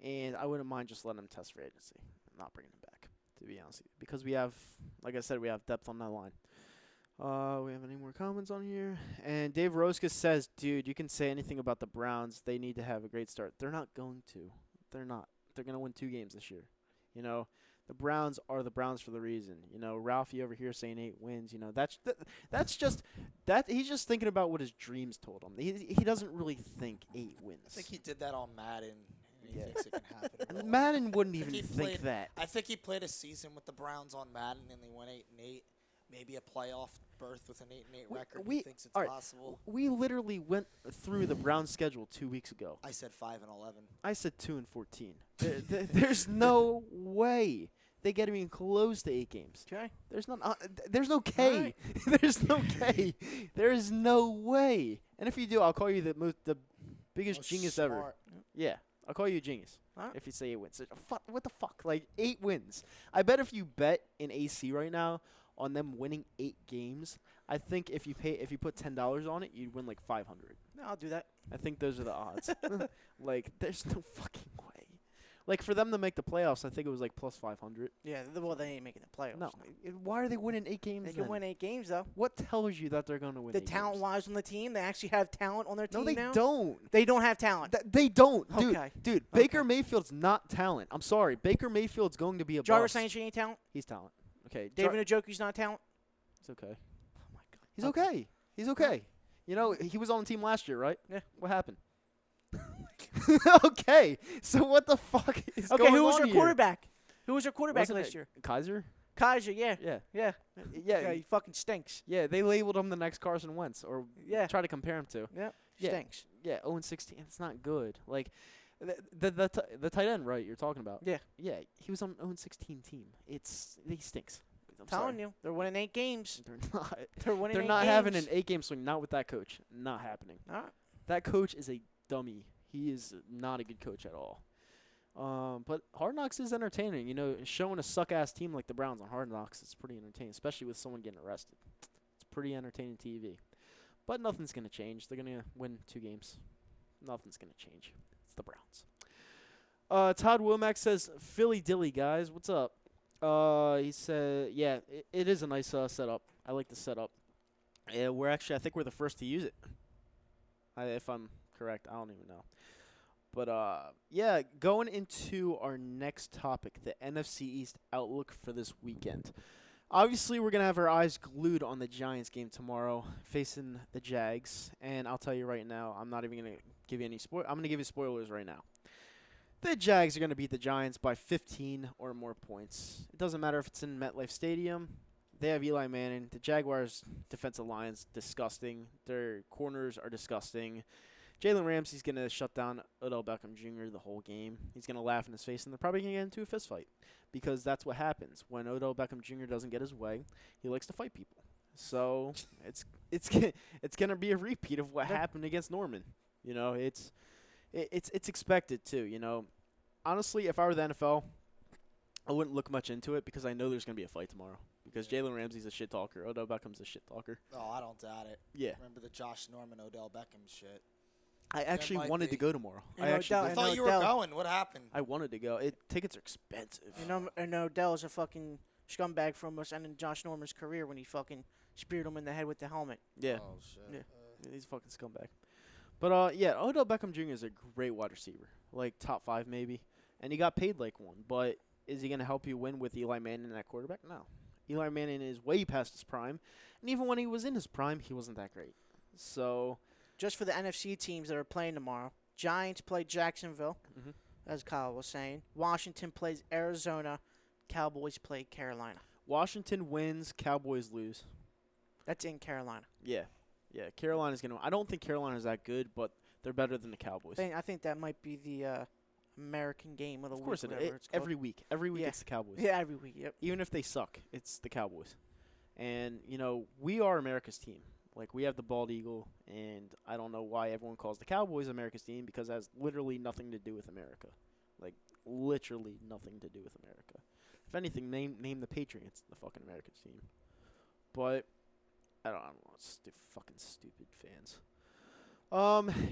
and I wouldn't mind just letting him test free agency, not bringing him back, to be honest with you, because we have, like I said, we have depth on that line. We have any more comments on here? And Dave Rosca says, dude, you can say anything about the Browns. They need to have a great start. They're not going to. They're not. They're going to win 2 games this year. The Browns are the Browns for the reason. Ralphie over here saying 8 wins. That's just he's just thinking about what his dreams told him. He doesn't really think 8 wins. I think he did that on Madden. And he thinks it can happen. And Madden wouldn't I even he think played- that. I think he played a season with the Browns on Madden, and they went 8-8. Maybe a playoff berth with an 8-8 record. He thinks it's all right, possible. We literally went through the Browns schedule 2 weeks ago. I said 5-11. I said 2-14. There's no way they get even close to 8 games. Okay. There's no K. Right. There's no K. There is no way. And if you do, I'll call you the biggest Most genius ever. smart. Yeah, I'll call you a genius Alright. if you say 8 wins. What the fuck? Like 8 wins. I bet if you bet in AC right now on them winning 8 games, I think if you put $10 on it, you'd win like 500. No, I'll do that. I think those are the odds. Like, there's no fucking way. Like, for them to make the playoffs, I think it was like plus 500. Yeah, well, they ain't making the playoffs. No. Why are they winning 8 games They then? can win 8 games, though. What tells you that they're going to win The 8 games? talent-wise on the team, they actually have talent on their team No, they now? don't. They don't have talent. They don't. Dude, Okay. dude, Baker Mayfield's not talent. I'm sorry. Baker Mayfield's going to be a Jarvis bust. Landry ain't talent. He's talent. Okay. David Njoku's not talent. He's okay. Oh, my God. He's okay. He's okay. You know, he was on the team last year, right? Yeah. What happened? Okay. So what the fuck is Okay, going who was on your here? quarterback? Who was your quarterback Wasn't last it year? Kaiser? Kaiser, yeah. Yeah. Yeah. Yeah. He fucking stinks. Yeah, they labeled him the next Carson Wentz, or Yeah. try to compare him to. Yeah. Yeah. Stinks. Yeah, 0-16. It's not good. Like, the tight end, right? You're talking about. Yeah. Yeah, he was on 0-16 team. He stinks. I'm Telling sorry. you, they're winning 8 games. They're not. They're winning. They're 8 not games. having an 8-game swing. Not with that coach. Not happening. All right. That coach is a dummy. He is not a good coach at all. But Hard Knocks is entertaining. You know, showing a suck-ass team like the Browns on Hard Knocks is pretty entertaining, especially with someone getting arrested. It's pretty entertaining TV. But nothing's going to change. They're going to win 2 games. Nothing's going to change. It's the Browns. Todd Womack says, Philly Dilly, guys. What's up? He said, yeah, it is a nice setup. I like the setup. Yeah, I think we're the first to use it. If I'm correct, I don't even know. But, yeah, going into our next topic, the NFC East outlook for this weekend. Obviously, we're going to have our eyes glued on the Giants game tomorrow, facing the Jags. And I'll tell you right now, I'm not even going to give you any I'm going to give you spoilers right now. The Jags are going to beat the Giants by 15 or more points. It doesn't matter if it's in MetLife Stadium. They have Eli Manning. The Jaguars' defensive line's disgusting. Their corners are disgusting. Jalen Ramsey's going to shut down Odell Beckham Jr. the whole game. He's going to laugh in his face, and they're probably going to get into a fist fight because that's what happens. When Odell Beckham Jr. doesn't get his way, he likes to fight people. So it's going to be a repeat of what happened against Norman. You know, it's expected too, you know. Honestly, if I were the NFL, I wouldn't look much into it because I know there's going to be a fight tomorrow because Jalen Ramsey's a shit talker. Odell Beckham's a shit talker. Oh, I don't doubt it. Yeah. Remember the Josh Norman, Odell Beckham shit. I actually might wanted to be. go tomorrow. And I actually Odell- I did. thought you were Odell- going. What happened? I wanted to go. Tickets are expensive. And Odell's a fucking scumbag for almost ending Josh Norman's career when he fucking speared him in the head with the helmet. Yeah. Oh, shit. Yeah. He's a fucking scumbag. But, yeah, Odell Beckham Jr. is a great wide receiver. Like, top 5 maybe. And he got paid like one. But is he going to help you win with Eli Manning at quarterback? No. Eli Manning is way past his prime. And even when he was in his prime, he wasn't that great. So, Just for the NFC teams that are playing tomorrow, Giants play Jacksonville, Mhm. as Kyle was saying. Washington plays Arizona. Cowboys play Carolina. Washington wins, Cowboys lose. That's in Carolina. Yeah. Yeah, Carolina's going to – I don't think Carolina's that good, but they're better than the Cowboys. I think that might be the American game of the week. Of course it whatever is. it's called. Every week. Every week Yeah. it's the Cowboys. Yeah, every week. Yep. Even if they suck, it's the Cowboys. And, you know, we are America's team. Like, we have the bald eagle, and I don't know why everyone calls the Cowboys America's team because it has literally nothing to do with America. Like, literally nothing to do with America. If anything, name the Patriots the fucking America's team. But I don't know. Fucking stupid fans.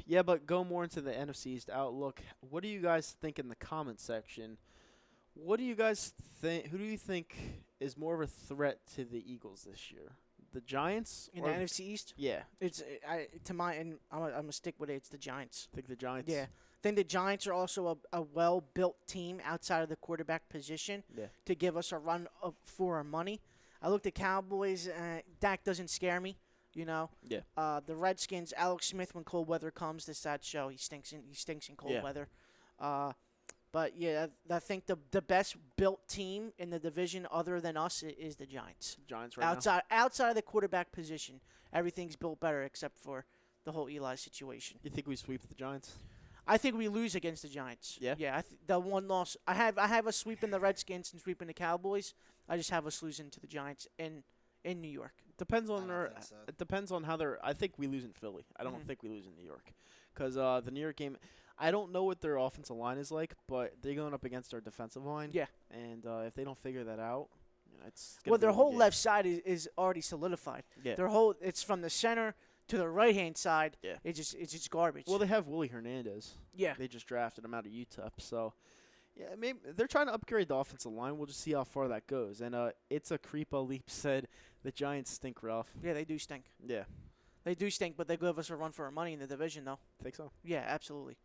Yeah, but go more into the NFC East outlook. What do you guys think in the comment section? What do you guys think? Who do you think is more of a threat to the Eagles this year? The Giants? In or the NFC East, Yeah. it's I'm gonna stick with it. It's the Giants. I think the Giants. Yeah. I think the Giants are also a well-built team outside of the quarterback position Yeah. to give us a run for our money. I looked at Cowboys. Dak doesn't scare me, you know. Yeah. The Redskins, Alex Smith, when cold weather comes, this sad show. He stinks in cold Yeah. weather. But yeah, I think the best built team in the division other than us is the Giants. Giants right now. Outside of the quarterback position, everything's built better except for the whole Eli situation. You think we sweep the Giants? I think we lose against the Giants. Yeah? Yeah. The one loss I have us sweeping the Redskins and sweeping the Cowboys. I just have us losing to the Giants in New York. Depends on I their. don't think so. It depends on how they're. I think we lose in Philly. I don't Mhm. think we lose in New York, because the New York game. I don't know what their offensive line is like, but they're going up against our defensive line. Yeah. And if they don't figure that out, it's. Well, their gonna be a long whole game. left side is already solidified. Yeah. It's from the center to the right hand side. Yeah. It's just garbage. Well, they have Willie Hernandez. yeah. They just drafted him out of UTEP, so yeah, maybe they're trying to upgrade the offensive line. We'll just see how far that goes. And it's a creepa leap said the Giants stink rough. Yeah, they do stink. Yeah, They do stink, but they give us a run for our money in the division, though. think so. Yeah, absolutely.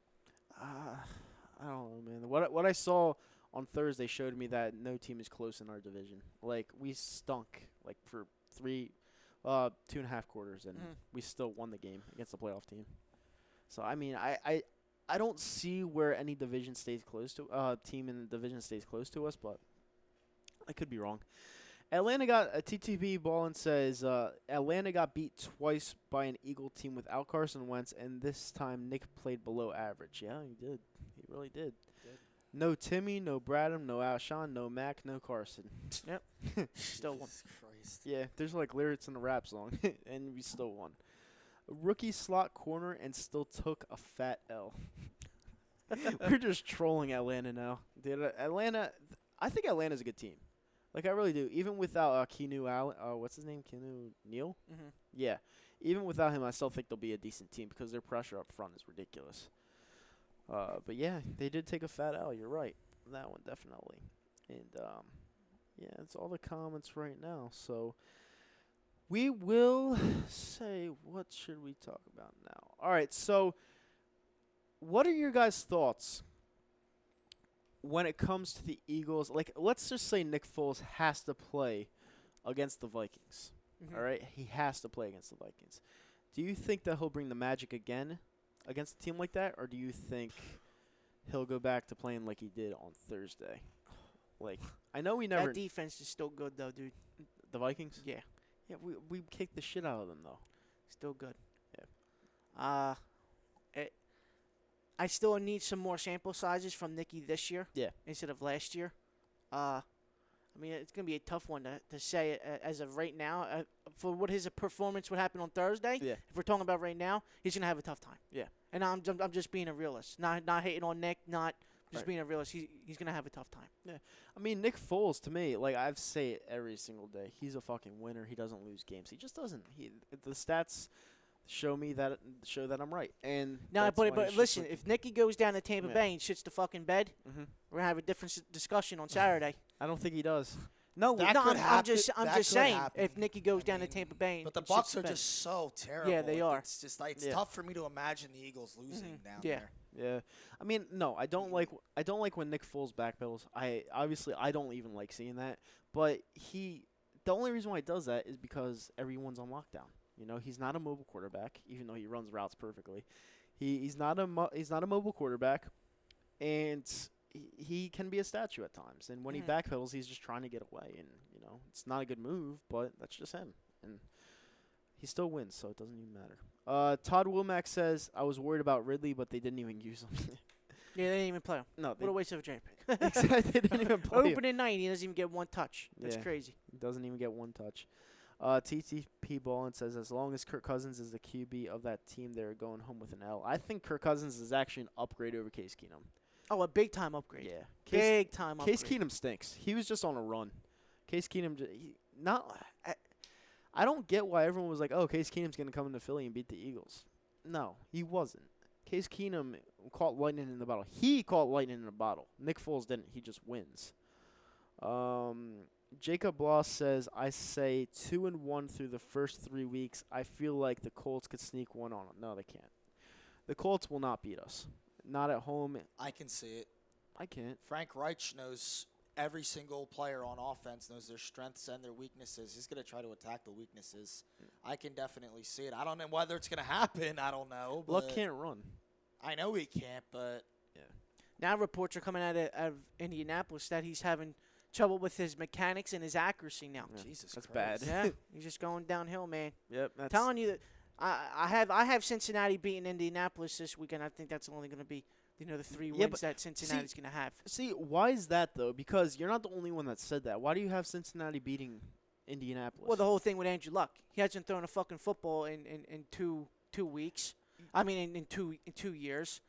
I don't know, man. What I saw on Thursday showed me that no team is close in our division. Like we stunk like for 2.5 quarters, and Mhm. we still won the game against the playoff team. So I mean, I don't see where any division stays close to team in the division stays close to us, but I could be wrong. Atlanta got a TTP ball and says Atlanta got beat twice by an Eagle team without Carson Wentz, and this time Nick played below average. Yeah, he did. He really did. No Timmy, no Bradham, no Alshon, no Mac, no Carson. Still won. Jesus Christ. Yeah, there's like lyrics in the rap song, and we still won. A rookie slot corner and still took a fat L. We're just trolling Atlanta now. Dude, I think Atlanta's a good team. Like, I really do. Even without Keanu Allen, what's his name? Keanu Neal? Mm-hmm. Yeah. Even without him, I still think they'll be a decent team because their pressure up front is ridiculous. But yeah, they did take a fat L. You're right. That one, definitely. And, yeah, that's all the comments right now. So, we will say, what should we talk about now? All right, so, what are your guys' thoughts when it comes to the Eagles? Like, let's just say Nick Foles has to play against the Vikings. Mhm. All right? He has to play against the Vikings. Do you think that he'll bring the magic again against a team like that, or do you think he'll go back to playing like he did on Thursday? Like, I know we never That defense is still good, though, dude. the Vikings. Yeah, Yeah, we kicked the shit out of them though. still good. Yeah. I still need some more sample sizes from Nicky this year. Yeah. Instead of last year. I mean, it's gonna be a tough one to say as of right now. For what his performance would happen on Thursday. Yeah. If we're talking about right now, he's gonna have a tough time. Yeah. And I'm just being a realist, not hating on Nick, not just Right. being a realist. He's gonna have a tough time. I mean, Nick Foles, to me, like I say it every single day, he's a fucking winner. He doesn't lose games. He just doesn't. The stats show that I'm right. And Now, that's why but he's listen, just if Nicky goes down to Tampa Yeah. Bay and shits the fucking bed, Mhm. we're gonna have a different discussion on Saturday. I don't think he does. No, That no, could I'm happen. just That could saying happen. if Nicky goes down mean, to Tampa Bay, But the and shits Bucks the are bed. just so terrible. Yeah, they are. It's just like it's Yeah. tough for me to imagine the Eagles losing down Yeah. there. Yeah, I mean, no, I don't like when Nick Foles backpedals. I don't even like seeing that. But the only reason why he does that is because everyone's on lockdown. You know, he's not a mobile quarterback, even though he runs routes perfectly. He's not a mobile quarterback, and he can be a statue at times. And when he Mhm. backpedals, he's just trying to get away, and you know, it's not a good move, but that's just him. And he still wins, so it doesn't even matter. Todd Womack says, I was worried about Ridley, but they didn't even use him. Yeah, they didn't even play him. No, What a waste of a draft pick. exactly. They didn't even play him. Opening night, he doesn't even get one touch. That's Yeah. crazy. He doesn't even get one touch. TTP Ballin says, as long as Kirk Cousins is the QB of that team, they're going home with an L. I think Kirk Cousins is actually an upgrade over Case Keenum. Oh, a big time upgrade. Yeah. Big time upgrade. Case Keenum stinks. He was just on a run. Case Keenum, I don't get why everyone was like, oh, Case Keenum's going to come into Philly and beat the Eagles. No, he wasn't. Case Keenum caught lightning in the bottle. He caught lightning in a bottle. Nick Foles didn't. He just wins. Jacob Bloss says, I say 2-1 through the first 3 weeks. I feel like the Colts could sneak one on them. No, they can't. The Colts will not beat us. Not at home. I can see it. I can't. Frank Reich knows every single player on offense, knows their strengths and their weaknesses. He's going to try to attack the weaknesses. I can definitely see it. I don't know whether it's going to happen. I don't know. Luck but can't run. I know he can't, but Now reports are coming out of Indianapolis that he's having trouble with his mechanics and his accuracy now. Yeah, Jesus that's Christ. bad. Yeah, he's just going downhill, man. Yep. That's Telling you that I have Cincinnati beating Indianapolis this weekend. I think that's only going to be the 3 Yeah, wins but that Cincinnati's going to have. See, why is that though? Because you're not the only one that said that. Why do you have Cincinnati beating Indianapolis? Well, the whole thing with Andrew Luck, he hasn't thrown a fucking football in 2 weeks. I mean, in 2 years.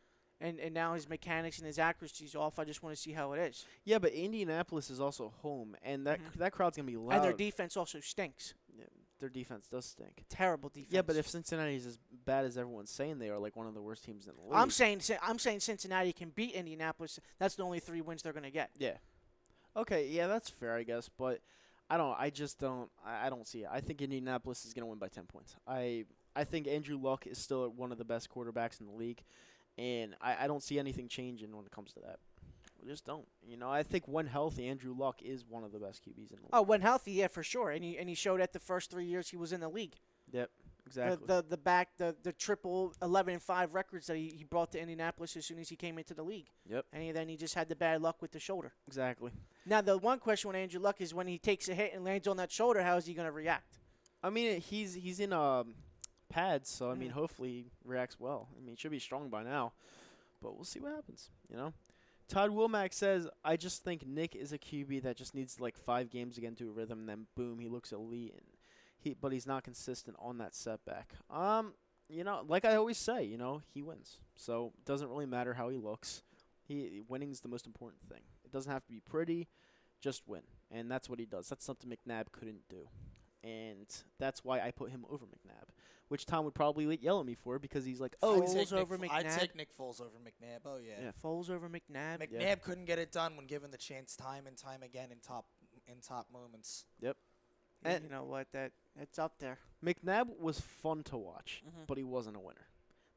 And now his mechanics and his accuracy's off. I just want to see how it is. Yeah, but Indianapolis is also home, and that crowd's gonna be loud. And their defense also stinks. Yeah, their defense does stink. Terrible defense. Yeah, but if Cincinnati's as bad as everyone's saying they are, like one of the worst teams in the league. I'm saying Cincinnati can beat Indianapolis. That's the only 3 wins they're going to get. Yeah. Okay, yeah, that's fair, I guess, but I don't see it. I think Indianapolis is gonna win by 10 points. I think Andrew Luck is still one of the best quarterbacks in the league. And I don't see anything changing when it comes to that. I just don't. I think when healthy, Andrew Luck is one of the best QBs in the league. Oh, when healthy, yeah, for sure. And he showed at the first 3 years he was in the league. Yep, exactly. The triple 11-5 records that he brought to Indianapolis as soon as he came into the league. Yep. And then he just had the bad luck with the shoulder. Exactly. Now, the one question with Andrew Luck is when he takes a hit and lands on that shoulder, how is he going to react? I mean, he's in pads, so I mean, hopefully he reacts well. I mean, he should be strong by now, but we'll see what happens. Todd Womack says, "I just think Nick is a QB that just needs like 5 games to get into a rhythm, and then boom, he looks elite. But he's not consistent on that setback. Like I always say, he wins, so it doesn't really matter how he looks. Winning's the most important thing. It doesn't have to be pretty, just win, and that's what he does. That's something McNabb couldn't do." And that's why I put him over McNabb, which Tom would probably yell at me for because he's like, I'd Foles take over Nick, McNabb? I'd take Nick Foles over McNabb. Oh, yeah. Foles over McNabb? McNabb couldn't get it done when given the chance time and time again in top moments. Yep. And And you know what? It's up there. McNabb was fun to watch, but he wasn't a winner.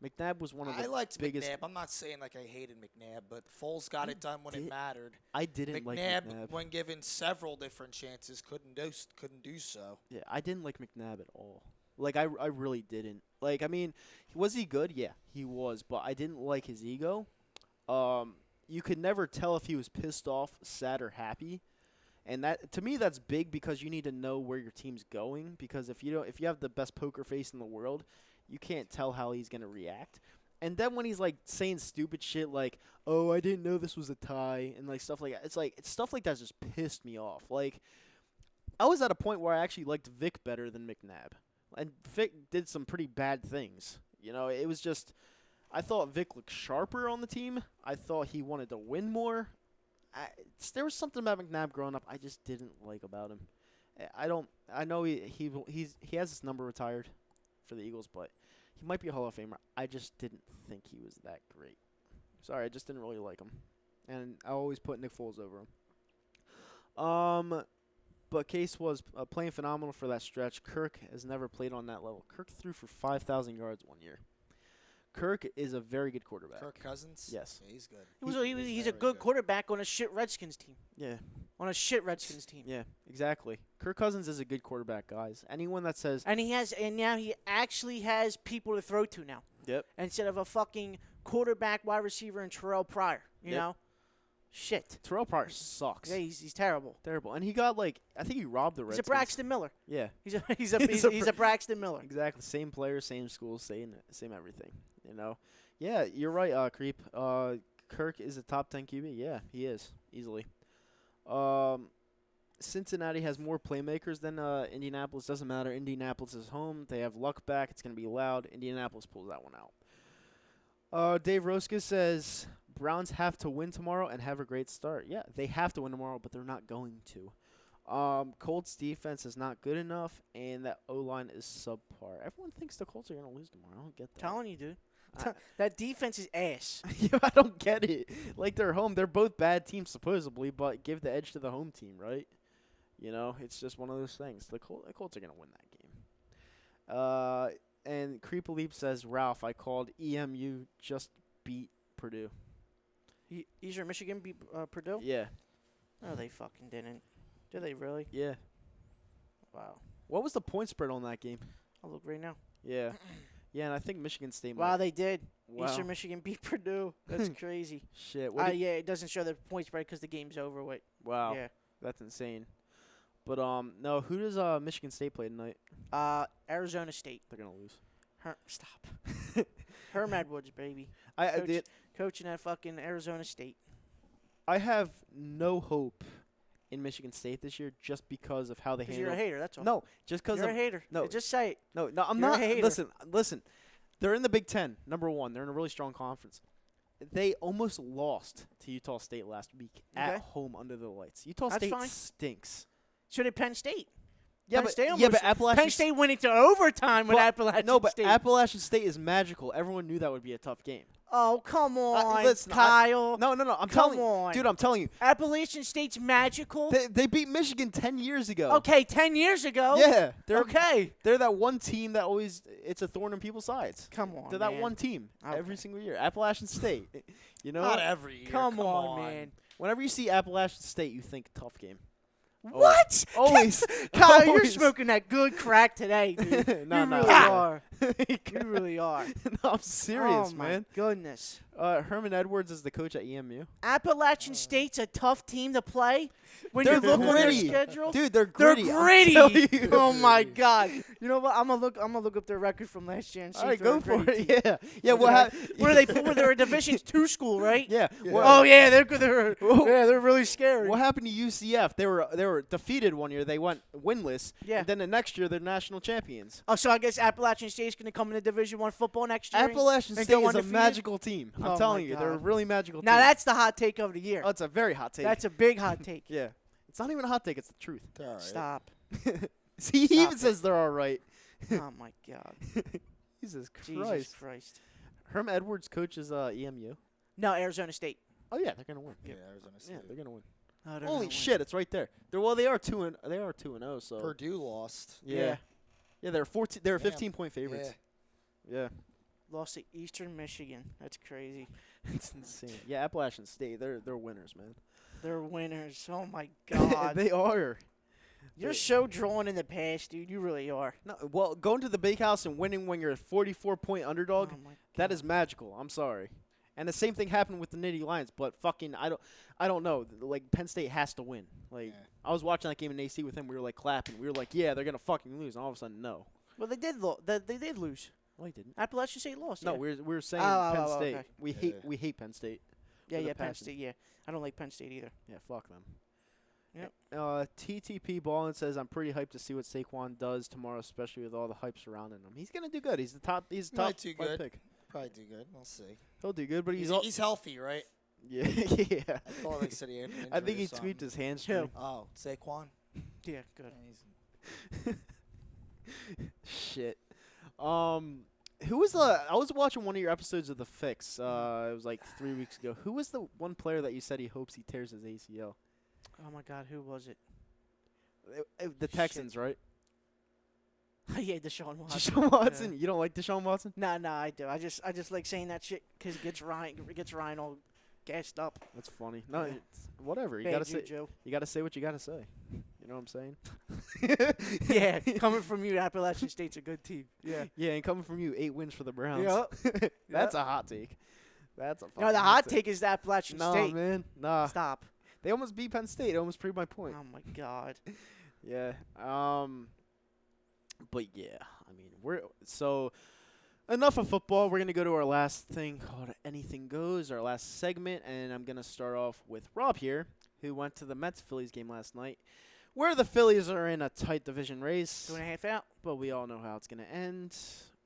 McNabb was one of the I liked biggest. McNabb. I'm not saying like I hated McNabb, but Foles got it done when it mattered. I didn't like McNabb, McNabb. when given several different chances, couldn't do so. Yeah, I didn't like McNabb at all. Like, I really didn't. Like, I mean, was he good? Yeah, he was, but I didn't like his ego. You could never tell if he was pissed off, sad, or happy. And that, to me, that's big because you need to know where your team's going. Because if you have the best poker face in the world, you can't tell how he's gonna react. And then when he's like saying stupid shit like, "Oh, I didn't know this was a tie," and like stuff like that, it's stuff like that just pissed me off. Like, I was at a point where I actually liked Vic better than McNabb, and Vic did some pretty bad things. It was just, I thought Vic looked sharper on the team. I thought he wanted to win more. There was something about McNabb growing up I just didn't like about him. I know he has his number retired for the Eagles, but he might be a Hall of Famer. I just didn't think he was that great. Sorry, I just didn't really like him. And I always put Nick Foles over him. But Case was playing phenomenal for that stretch. Kirk has never played on that level. Kirk threw for 5,000 yards one year. Kirk is a very good quarterback. Kirk Cousins? Yes. Yeah, he's good. He's a good quarterback on a shit Redskins team. Yeah. On a shit Redskins team. Yeah, exactly. Kirk Cousins is a good quarterback, guys. Anyone that says... And now he actually has people to throw to now. Yep. Instead of a fucking quarterback, wide receiver, and Terrell Pryor. You know? Shit. Terrell Pryor sucks. Yeah, he's terrible. Terrible. And he got, I think he robbed the Redskins. He's a Braxton Miller. Yeah. He's a Braxton Miller. Exactly. Same player, same school, same everything. Yeah, you're right, Creep. Kirk is a top 10 QB. Yeah, he is. Easily. Cincinnati has more playmakers than Indianapolis. Doesn't matter. Indianapolis is home. They have Luck back. It's going to be loud. Indianapolis pulls that one out. Dave Roska says, Browns have to win tomorrow and have a great start. Yeah, they have to win tomorrow, but they're not going to. Colts defense is not good enough, and that O-line is subpar. Everyone thinks the Colts are going to lose tomorrow. I don't get that. Telling you, dude. That defense is ass. Yeah, I don't get it. Like, they're home. They're both bad teams, supposedly, but give the edge to the home team, right? It's just one of those things. The Colts are going to win that game. And Creepaleap says, Ralph, I called EMU just beat Purdue. Eastern Michigan beat Purdue? Yeah. No, they fucking didn't. Did they really? Yeah. Wow. What was the point spread on that game? I'll look right now. Yeah. Yeah, and I think Michigan State. Wow, they did. Wow. Eastern Michigan beat Purdue. That's crazy. Shit. Yeah, it doesn't show the point spread because the game's over with. Wow. Yeah. That's insane. But no, who does Michigan State play tonight? Arizona State. They're gonna lose. Stop. Herm Edwards, baby. Coaching at fucking Arizona State. I have no hope in Michigan State this year just because of how they handle. You're a hater. That's all. No, just because you're a hater. No, Just say it. No, I'm You're a not. hater. Listen. They're in the Big Ten. Number one, they're in a really strong conference. They almost lost to Utah State last week at home under the lights. Utah That's State fine. stinks. So did Penn State. Yeah, Penn but State Appalachian. Penn State went into overtime with Appalachian No, but State. Appalachian State is magical. Everyone knew that would be a tough game. Oh, come on, listen, Kyle. No. Come I'm telling on. you, dude. I'm telling you. Appalachian State's magical. They beat Michigan 10 years ago. Okay, 10 years ago. Yeah. They're that one team that always it's a thorn in people's sides. Come on, They're that man. one team Okay. every single year. Appalachian State. You know. Not every year. Come on, man. Whenever you see Appalachian State, you think tough game. What? Always. Kyle, you're Always. smoking that good crack today, dude. No, you no. really are. You really are. No, I'm serious, oh, my man. goodness. Herman Edwards is the coach at EMU. Appalachian State's a tough team to play. When They're you look on their gritty. schedule, Dude, they're they're gritty. I'm gritty. telling you. Oh my God! You know what? I'm gonna look up their record from last year and see. All right, if they're go a for gritty it. team. Yeah. Where they're a Division II school, right? Yeah. Oh yeah, they're really scary. What happened to UCF? They were defeated one year. They went winless. Yeah. And then the next year they're national champions. Oh, so I guess Appalachian State's gonna come into Division I football next year. Appalachian and State go is a undefeated? magical team. Oh, I'm my telling you, they're a God. really magical team. Now that's the hot take of the year. Oh, it's a very hot take. That's a big hot take. Yeah. It's not even a hot take. It's the truth. They're all right. Stop. See, he Stop even it. says they're all right. Oh my God. Jesus Christ. Jesus Christ. Herm Edwards coaches EMU. No, Arizona State. Oh yeah, they're gonna win. Yeah, Arizona State. Yeah, they're gonna win. Oh, they're Holy gonna win. shit, it's right there. They are 2-0. So Purdue lost. yeah, they're 14. They're Damn. 15-point favorites. Yeah. Lost to Eastern Michigan. That's crazy. It's insane. Yeah, Appalachian State. They're winners, man. They're winners. Oh my God. They are. You're so drawn in the past, dude. You really are. No, well, going to the big house and winning when you're a 44-point underdog, Oh my that God. is magical. I'm sorry. And the same thing happened with the Nittany Lions, but fucking I don't know. Like Penn State has to win. Like Yeah. I was watching that game in AC with him. We were like clapping. We were like, yeah, they're gonna fucking lose. And all of a sudden, no. Well, they did. They did lose. Well, he didn't. Appalachian State lost. No, yeah. we were saying Oh, Penn oh, State. okay. We hate Penn State. yeah, with a Penn passion. State. Yeah, I don't like Penn State either. Yeah, fuck them. Yep. TTP Ballin says I'm pretty hyped to see what Saquon does tomorrow, especially with all the hype surrounding him. He's gonna do good. He's the top. He's the top Might do five good. pick. Probably do good. We'll see. He'll do good, but he's He's healthy, right? yeah. Yeah. I thought they said he had an I think injury he or something. tweaked his hamstring. Oh, Saquon. Yeah, good. Yeah, Shit. Who was the? I was watching one of your episodes of The Fix. It was like 3 weeks ago. Who was the one player that you said he hopes he tears his ACL? Oh my God, who was it? The Texans, right? Yeah, Deshaun Watson. Deshaun Watson. You don't like Deshaun Watson? Nah, I do. I just like saying that shit because it gets Ryan all gassed up. That's funny. No, Yeah. it's whatever. You Bad gotta say. juju. You gotta say what you gotta say. You know what I'm saying? Yeah, coming from you, Appalachian State's a good team. Yeah. Yeah, and coming from you, 8 wins for the Browns. Yep. That's a hot take. That's a. No, fucking the hot take is the Appalachian Nah, State. man. Nah. Stop. They almost beat Penn State. It almost proved my point. Oh my God. Yeah. But yeah, I mean, enough of football. We're gonna go to our last thing called Anything Goes, our last segment, and I'm gonna start off with Rob here, who went to the Mets-Phillies game last night, where the Phillies are in a tight division race. 2.5 out. But we all know how it's gonna end.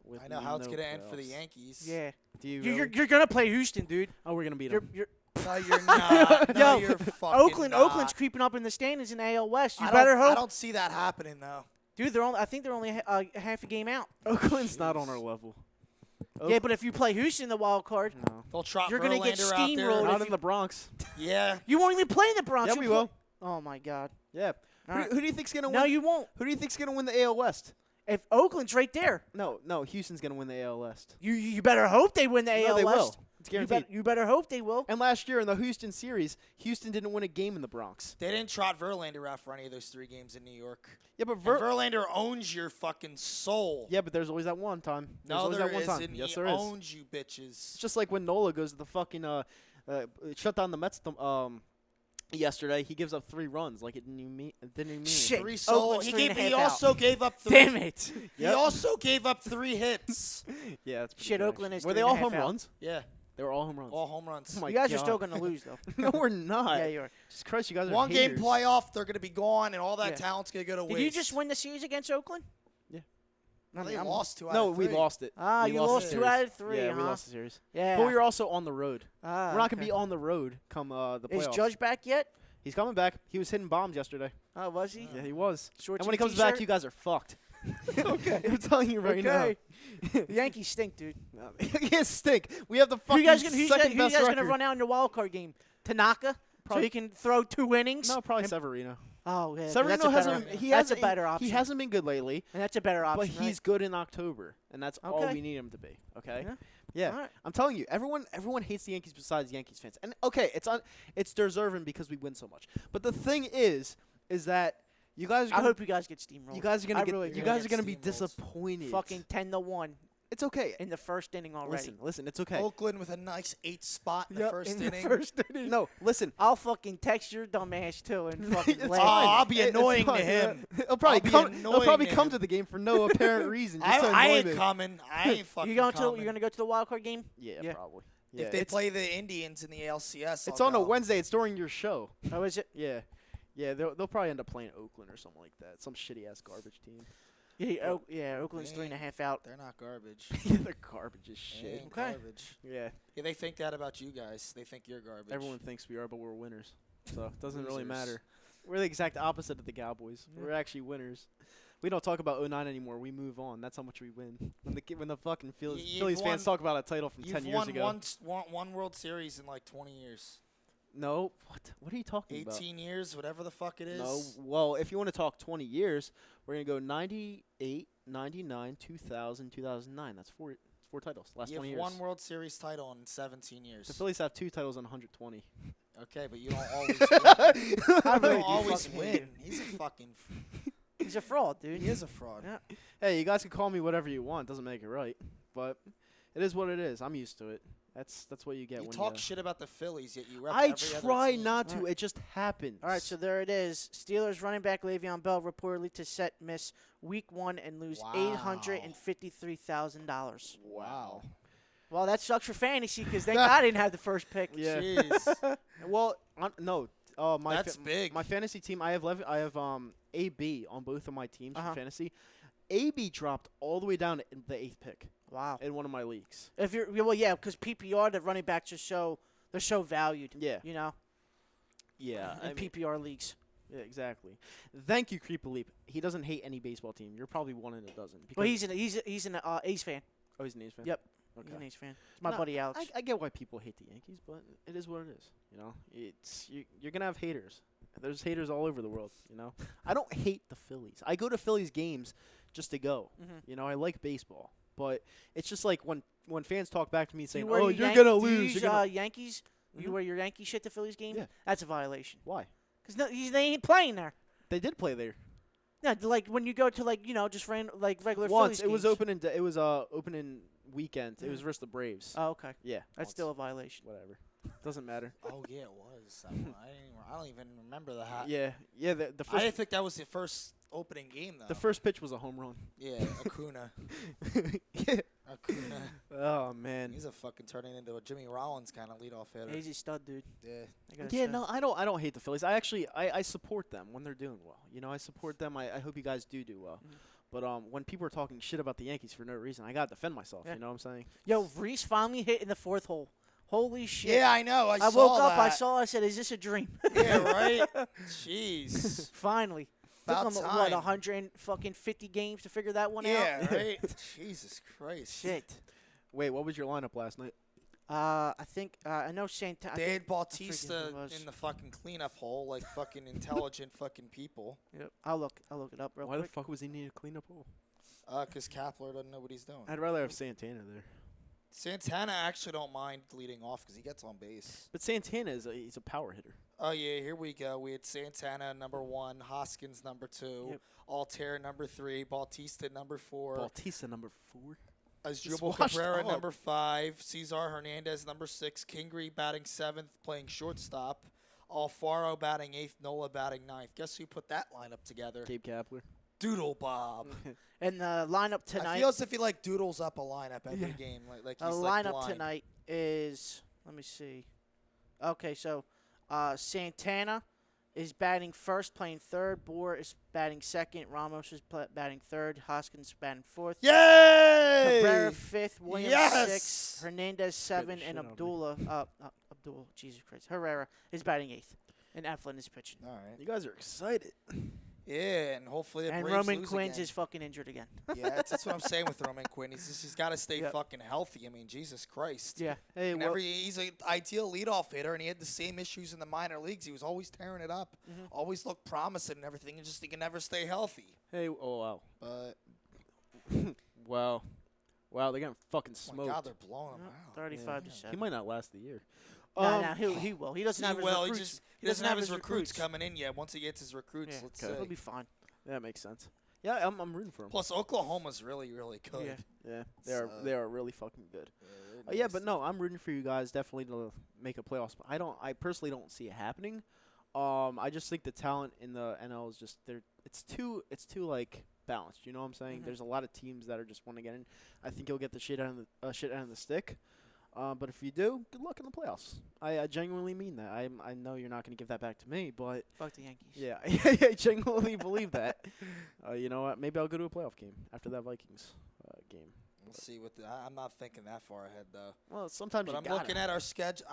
With I know how it's no gonna end for the playoffs. Yankees. Yeah. Do you? You're really? gonna play Houston, dude. Oh, we're gonna beat You're, them. you're No, you're not. No, Yo, you're fucking not. Oakland's creeping up in the standings in the AL West. You I better don't- hope. I don't see that happening though. Dude, I think they're only half a game out. Oakland's not on Jeez. our level. Yeah, but if you play Houston in the wild card, No, They'll trot You're gonna get Verlander out there. steamrolled not if in you- the Bronx. Yeah. you won't even play in the Bronx. Yeah, You'll we play- will. Oh my God. Yeah. All right. Who do you think's gonna win? No, you won't. Who do you think's gonna win the AL West? If Oakland's right there, No, Houston's gonna win the AL West. you better hope they win the No, AL they West. will. It's guaranteed. You better hope they will. And last year in the Houston series, Houston didn't win a game in the Bronx. They didn't trot Verlander out for any of those 3 games in New York. Yeah, but And Verlander owns your fucking soul. Yeah, but there's always that one time. There's No, always there that one time. isn't. Yes, He there is. owns you, bitches. It's just like when Nola goes to the fucking shut down the Mets yesterday. He gives up 3 runs. Like it didn't even mean Shit. anything. 3 solo. Oakland's He 3.5 also gave up 3. Damn it. He also gave up 3 hits. Yeah, that's pretty Shit, good, Oakland actually. is Were they all 3.5 home out. runs? Yeah, They were all home runs. all home runs. Oh my You guys are God. still going to lose, though. No, we're not. Yeah, you are. Jesus Christ, you guys are One game haters. playoff, they're going to be gone, and all that Yeah. talent's going to go to Did waste. you just win the series against Oakland? Yeah. I They mean, lost 2 out No, of we 3. lost it. Ah, We you lost lost the 2 series. out of 3, Yeah, huh? we lost the series. Yeah. But we were also on the road. Ah, We're not going to okay. be on the road come the playoffs. Is Judge back yet? He's coming back. He was hitting bombs yesterday. Oh, was he? Yeah, he was. Shorts And when he and comes back, t-shirt? you guys are fucked. Okay. I'm telling you right Okay. now. The Yankees stink, dude. You stink. We have the Who fucking you guys gonna, second best gonna record. run out in your wild card game? Tanaka? Probably- So he can throw 2 innings? No, probably And- Severino. Oh, yeah. Severino that's a hasn't. better, He that's hasn't. a better option. He hasn't been good lately, And that's a better option, but he's good in October, and that's all Okay. we need him to be. Okay. Yeah. Yeah. All right. I'm telling you, everyone hates the Yankees besides Yankees fans, and okay, it's deserving because we win so much. But the thing is that you guys are I gonna, hope you guys get steamrolled. you guys are gonna I get really you do. guys Get are gonna be steamrolled. disappointed. Fucking 10-1 It's okay. in the first inning already. Listen, it's okay. Oakland with a nice 8 spot in the Yep, first in inning. the first inning. No, listen. I'll fucking text your dumb ass too and fucking It's laugh. fine. I'll be It's annoying to fine. him. He'll probably I'll be come. He'll annoying probably to come him. to the game for no apparent reason. Just to I annoy ain't me. coming. I ain't fucking You're coming. gonna go to the wild card game? Yeah, Yeah. probably. Yeah, If they it's, play the Indians in the LCS, it's I'll on a go. Wednesday. It's during your show. Oh, is it? Yeah, yeah. They'll probably end up playing Oakland or something like that. Some shitty ass garbage team. Yeah, Oakland's They ain't- 3.5 out. They're not garbage. Yeah, they're garbage as They shit. ain't Okay. garbage. Yeah, Yeah, they think that about you guys. They think you're garbage. everyone thinks we are, but we're winners. So it doesn't really Losers. matter. We're the exact opposite of the Cowboys. Yeah. We're actually winners. We don't talk about 09 anymore. We move on. That's how much we win. When the fucking Phillies, you've Phillies fans won- talk about a title from 10 You've years won ago. one World Series in like 20 years. No, what are you talking about? 18 years, whatever the fuck it is. No, well, if you want to talk 20 years, we're going to go 98, 99, 2000, 2009. That's four titles. Last You 20 have years. one World Series title in 17 years. The Phillies have 2 titles on 120. Okay, but you don't always win. You I really don't do always fucking win. hate him. He's a fucking... He's a fraud, dude. He is a fraud. Yeah. Hey, you guys can call me whatever you want. Doesn't make it right. But it is what it is. I'm used to it. That's what you get You when talk you... shit about the Phillies, yet you rep I every other try team. not to. Alright. It just happens. All right, so there it is. Steelers running back Le'Veon Bell reportedly to set miss Week 1 and lose Wow. $853,000. Wow. Well, that sucks for fantasy because thank God I didn't have the first pick. Yeah. Jeez. Well, no. My That's big. My fantasy team, I have AB on both of my teams Uh-huh. for fantasy. AB dropped all the way down to the 8th pick Wow. in one of my leagues. If you're because PPR the running backs they're so valued. Yeah. You know, Yeah. in PPR leagues. Yeah, exactly. Thank you, Creeper Leap. He doesn't hate any baseball team. You're probably one in a dozen. Well, because- he's an A's fan. oh, he's an A's fan. Yep. Okay. He's an A's fan. It's my No, buddy Alex. I get why people hate the Yankees, but it is what it is. You know, you're gonna have haters. There's haters all over the world. You know, I don't hate the Phillies. I go to Phillies games just to go. Mhm. You know, I like baseball, but it's just like when fans talk back to me Do saying, you wear "Oh, your you're Yan- gonna do you lose." use, You're gonna... Yankees. You Mhm. wear your Yankee shit to Phillies game. Yeah. That's a violation. Why? Because they ain't playing there. They did play there Yeah, like when you go to just regular once. Phillies It was games. opening. It was opening weekend. It was Mhm. versus the Braves. Oh, okay. Yeah, That's once. still a violation. whatever. Doesn't matter. Oh, yeah, it was. I don't even remember that. Yeah, yeah. The I first didn't think that was the first opening game, though. the first pitch was a home run. Yeah, Acuna. Yeah. Acuna. Oh man. He's a fucking turning into a Jimmy Rollins kind of leadoff hitter. He's a stud, dude. Yeah. I gotta Yeah, say. no, I don't hate the Phillies. I actually I support them when they're doing well. You know, I support them. I hope you guys do well. Mhm. But when people are talking shit about the Yankees for no reason, I gotta defend myself. Yeah. You know what I'm saying? Yo, Reese finally hit in the 4th hole. Holy shit. Yeah, I know. I I saw woke up, that. I said, is this a dream? Yeah, right? Jeez. Finally. About Took him, time. 150 games to figure that one Yeah, out? right? Jesus Christ. Shit. Wait, what was your lineup last night? I think, I know Santana. They had who Bautista it was. in the fucking cleanup hole like fucking intelligent fucking people. Yep. I'll look it up real Why quick. the fuck was he needing to clean up hole? 'Cause Kapler doesn't know what he's doing. I'd rather have Santana there. Santana actually don't mind leading off because he gets on base. But Santana he's a power hitter. Oh, yeah, here we go. We had Santana, number 1, Hoskins, number 2, Yep. Altair, number 3, Bautista, number 4, Bautista number 4. Asdrubal washed Cabrera, up. number 5, Cesar Hernandez, number 6, Kingery batting 7th, playing shortstop, Alfaro batting 8th, Nola batting 9th. Guess who put that lineup together? Gabe Kapler. Doodle Bob. And the lineup I tonight. feel as if he doodles up a lineup every game, like The he's lineup blind. tonight is, let me see. Okay, so Santana is batting first, playing third. Boer is batting second. Ramos is batting third. Hoskins batting fourth. Yay! Cabrera fifth. Williams Yes! sixth. Hernandez seven, shit and out of me. Abdul, Jesus Christ, Herrera is batting eighth, and Eflin is pitching. All right. You guys are excited. Yeah, and hopefully the And Braves Roman lose Quinns again. is fucking injured again. Yeah, that's what I'm saying with Roman Quinn. He's got to stay Yep. fucking healthy. I mean, Jesus Christ. Yeah. Hey, And well, he's an ideal leadoff hitter, and he had the same issues in the minor leagues. He was always tearing it up, always looked promising and everything, and just he can never stay healthy. Hey, oh wow. But Wow. Wow, they're getting fucking oh my smoked. God, they're blowing him out. 35 to He 7. might not last the year. No, he will. He doesn't have his Well, recruits. he doesn't have his recruits coming in yet. Once he gets his recruits, Yeah, let's okay. see. He'll be fine. That makes sense. Yeah, I'm rooting for him. Plus, Oklahoma's really, really good. Yeah. Yeah, So- they are really fucking good. they're Yeah, nice. but no, I'm rooting for you guys definitely to make a playoffs. I personally don't see it happening. I just think the talent in the NL is just it's too like balanced. You know what I'm saying? Mhm. There's a lot of teams that are just want to get in. I think you'll get the shit out of the stick. But if you do, good luck in the playoffs. I genuinely mean that. I know you're not going to give that back to me, but Fuck the Yankees. yeah, I genuinely believe that. You know what? Maybe I'll go to a playoff game after that Vikings game. We'll see I'm not thinking that far ahead though. Well, sometimes But you I'm gotta. looking at our schedule.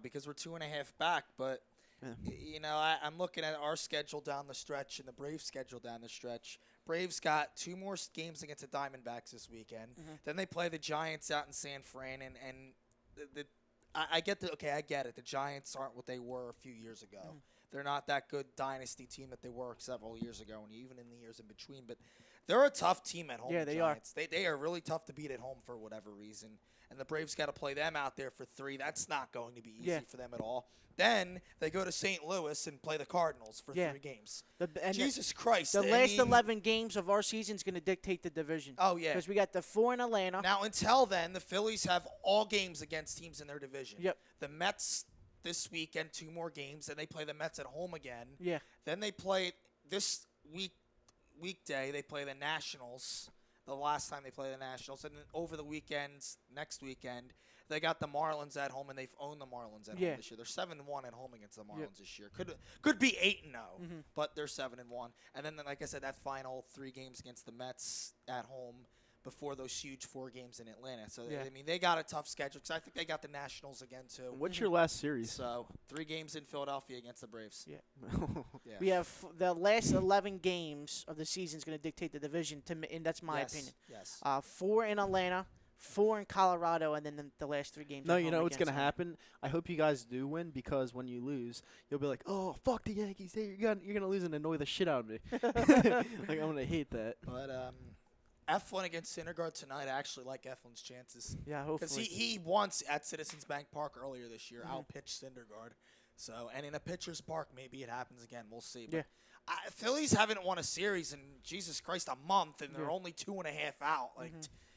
Because we're 2.5 back. But Yeah. I'm looking at our schedule down the stretch and the Braves' schedule down the stretch. Braves got 2 more games against the Diamondbacks this weekend. Then they play the Giants out in San Fran, and I get it. The Giants aren't what they were a few years ago. They're not that good dynasty team that they were several years ago, and even in the years in between. But they're a tough team at home. Yeah, the they are. Giants. They are really tough to beat at home for whatever reason. And the Braves got to play them out there for 3. That's not going to be easy Yeah. for them at all. Then they go to St. Louis and play the Cardinals for Yeah. 3 games. And Jesus Christ. the I last mean, 11 games of our season is going to dictate the division. Oh, yeah. Because we got the 4 in Atlanta. Now, until then, the Phillies have all games against teams in their division. Yep. The Mets this weekend, 2 more games, and they play the Mets at home again. Yeah. Then they play this weekday, they play the Nationals, the last time they play the Nationals. And then over the weekends, next weekend, they got the Marlins at home, and they've owned the Marlins at Yeah. home this year. They're 7-1 at home against the Marlins this year. Could be 8-0, but they're 7-1. And then, like I said, that final 3 games against the Mets at home before those huge 4 games in Atlanta. So, Yeah. I mean, they got a tough schedule because I think they got the Nationals again, too. What's your last series? So, 3 games in Philadelphia against the Braves. Yeah. Yeah. We have the last 11 games of the season is going to dictate the division, and that's my opinion. Yes. 4 in Atlanta, 4 in Colorado, and then the last 3 games. No, at you home know what's against gonna happen. I hope you guys do win because when you lose, you'll be like, "Oh, fuck the Yankees! Hey, you're gonna lose and annoy the shit out of me." Like I'm gonna hate that. But Eflin against Syndergaard tonight, I actually like Eflin's chances. Yeah, Because hopefully. he once at Citizens Bank Park earlier this year Mhm. outpitched Syndergaard. So, and in a pitcher's park, maybe it happens again. We'll see. Yeah. But Phillies haven't won a series in, Jesus Christ, a month, and they're Yeah. only 2.5 out. Like,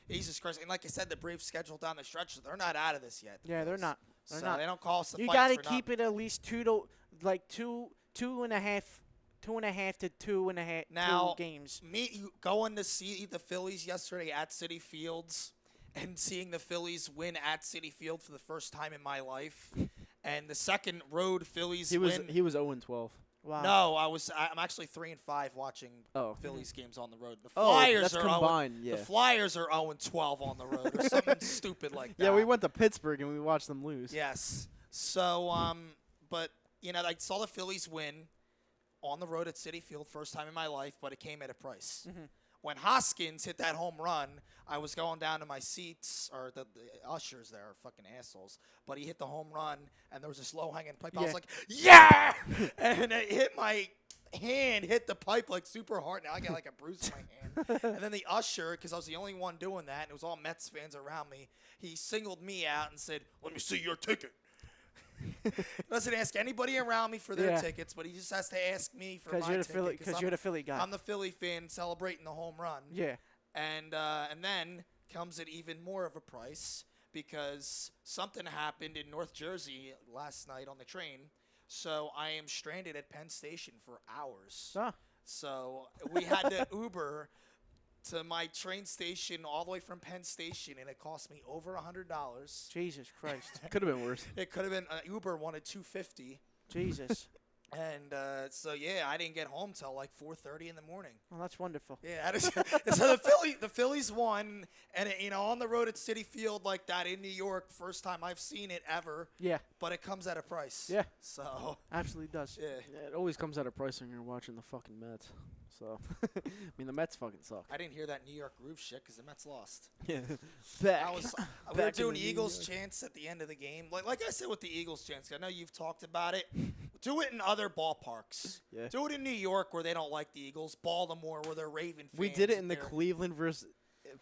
Jesus Christ. And like I said, the Braves schedule down the stretch, so they're not out of this yet. the Yeah, they're Phillies. not. They're So not. they don't call us the You fights got to for keep nothing. it at least 2.5 to 2.5 Now, 2 games. Me going to see the Phillies yesterday at Citi Fields and seeing the Phillies win at Citi Field for the first time in my life, and the second road Phillies He was win. 0-12. Wow. No, I'm actually 3-5 watching Oh. Phillies games on the road. The Oh, Flyers that's are combined. Yeah. The Flyers are 0-12 on the road, or something stupid like that. Yeah, we went to Pittsburgh and we watched them lose. Yes. So, but I saw the Phillies win on the road at Citi Field, first time in my life, but it came at a price. When Hoskins hit that home run, I was going down to my seats, or the ushers there are fucking assholes, but he hit the home run, and there was this low-hanging pipe. I Yeah. was like, yeah! And it hit my hand hit the pipe like super hard. Now I got like a bruise in my hand. And then the usher, because I was the only one doing that, and it was all Mets fans around me, he singled me out and said, "Let me see your ticket." He doesn't ask anybody around me for their tickets, but he just has to ask me for my ticket. Because you're the Philly guy. I'm the Philly fan celebrating the home run. Yeah. And then comes at even more of a price because something happened in North Jersey last night on the train. So I am stranded at Penn Station for hours. Ah. So we had to Uber to my train station all the way from Penn Station, and it cost me over $100. Jesus Christ. Could have been worse. It could have been Uber wanted $250. Jesus. And so I didn't get home till like 4:30 in the morning. Well, that's wonderful. Yeah, so the Phillies won, and on the road at Citi Field like that in New York, first time I've seen it ever. Yeah. But it comes at a price. Yeah. So Absolutely does. yeah, It always comes at a price when you're watching the fucking Mets. So, I mean, the Mets fucking suck. I didn't hear that New York Roof shit because the Mets lost. Yeah. We were Back in doing New Eagles York. chants at the end of the game. Like I said with the Eagles chants, I know you've talked about it. Do it in other ballparks. Yeah. Do it in New York where they don't like the Eagles. Baltimore where they're Raven fans. We did it in the They're- Cleveland versus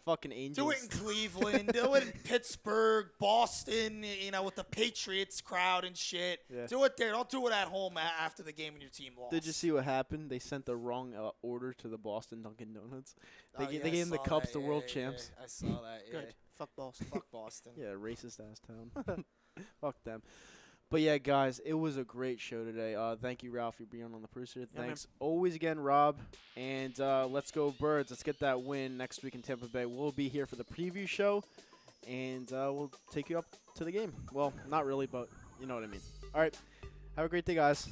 fucking Angels. Do it in Cleveland. Do it in Pittsburgh, Boston, with the Patriots crowd and shit. Yeah. Do it there. Don't do it at home after the game when your team lost. Did you see what happened? They sent the wrong order to the Boston Dunkin' Donuts. They Oh, gave I them the saw cups that. to world Yeah, champs. I saw that. Yeah. Good. Fuck Boston. Fuck Boston. Yeah, racist ass town. Fuck them. But yeah, guys, it was a great show today. Thank you, Ralph, for being on the producer. Yeah, man. Thanks always again, Rob. And let's go Birds. Let's get that win next week in Tampa Bay. We'll be here for the preview show, and we'll take you up to the game. Well, not really, but you know what I mean. All right. Have a great day, guys.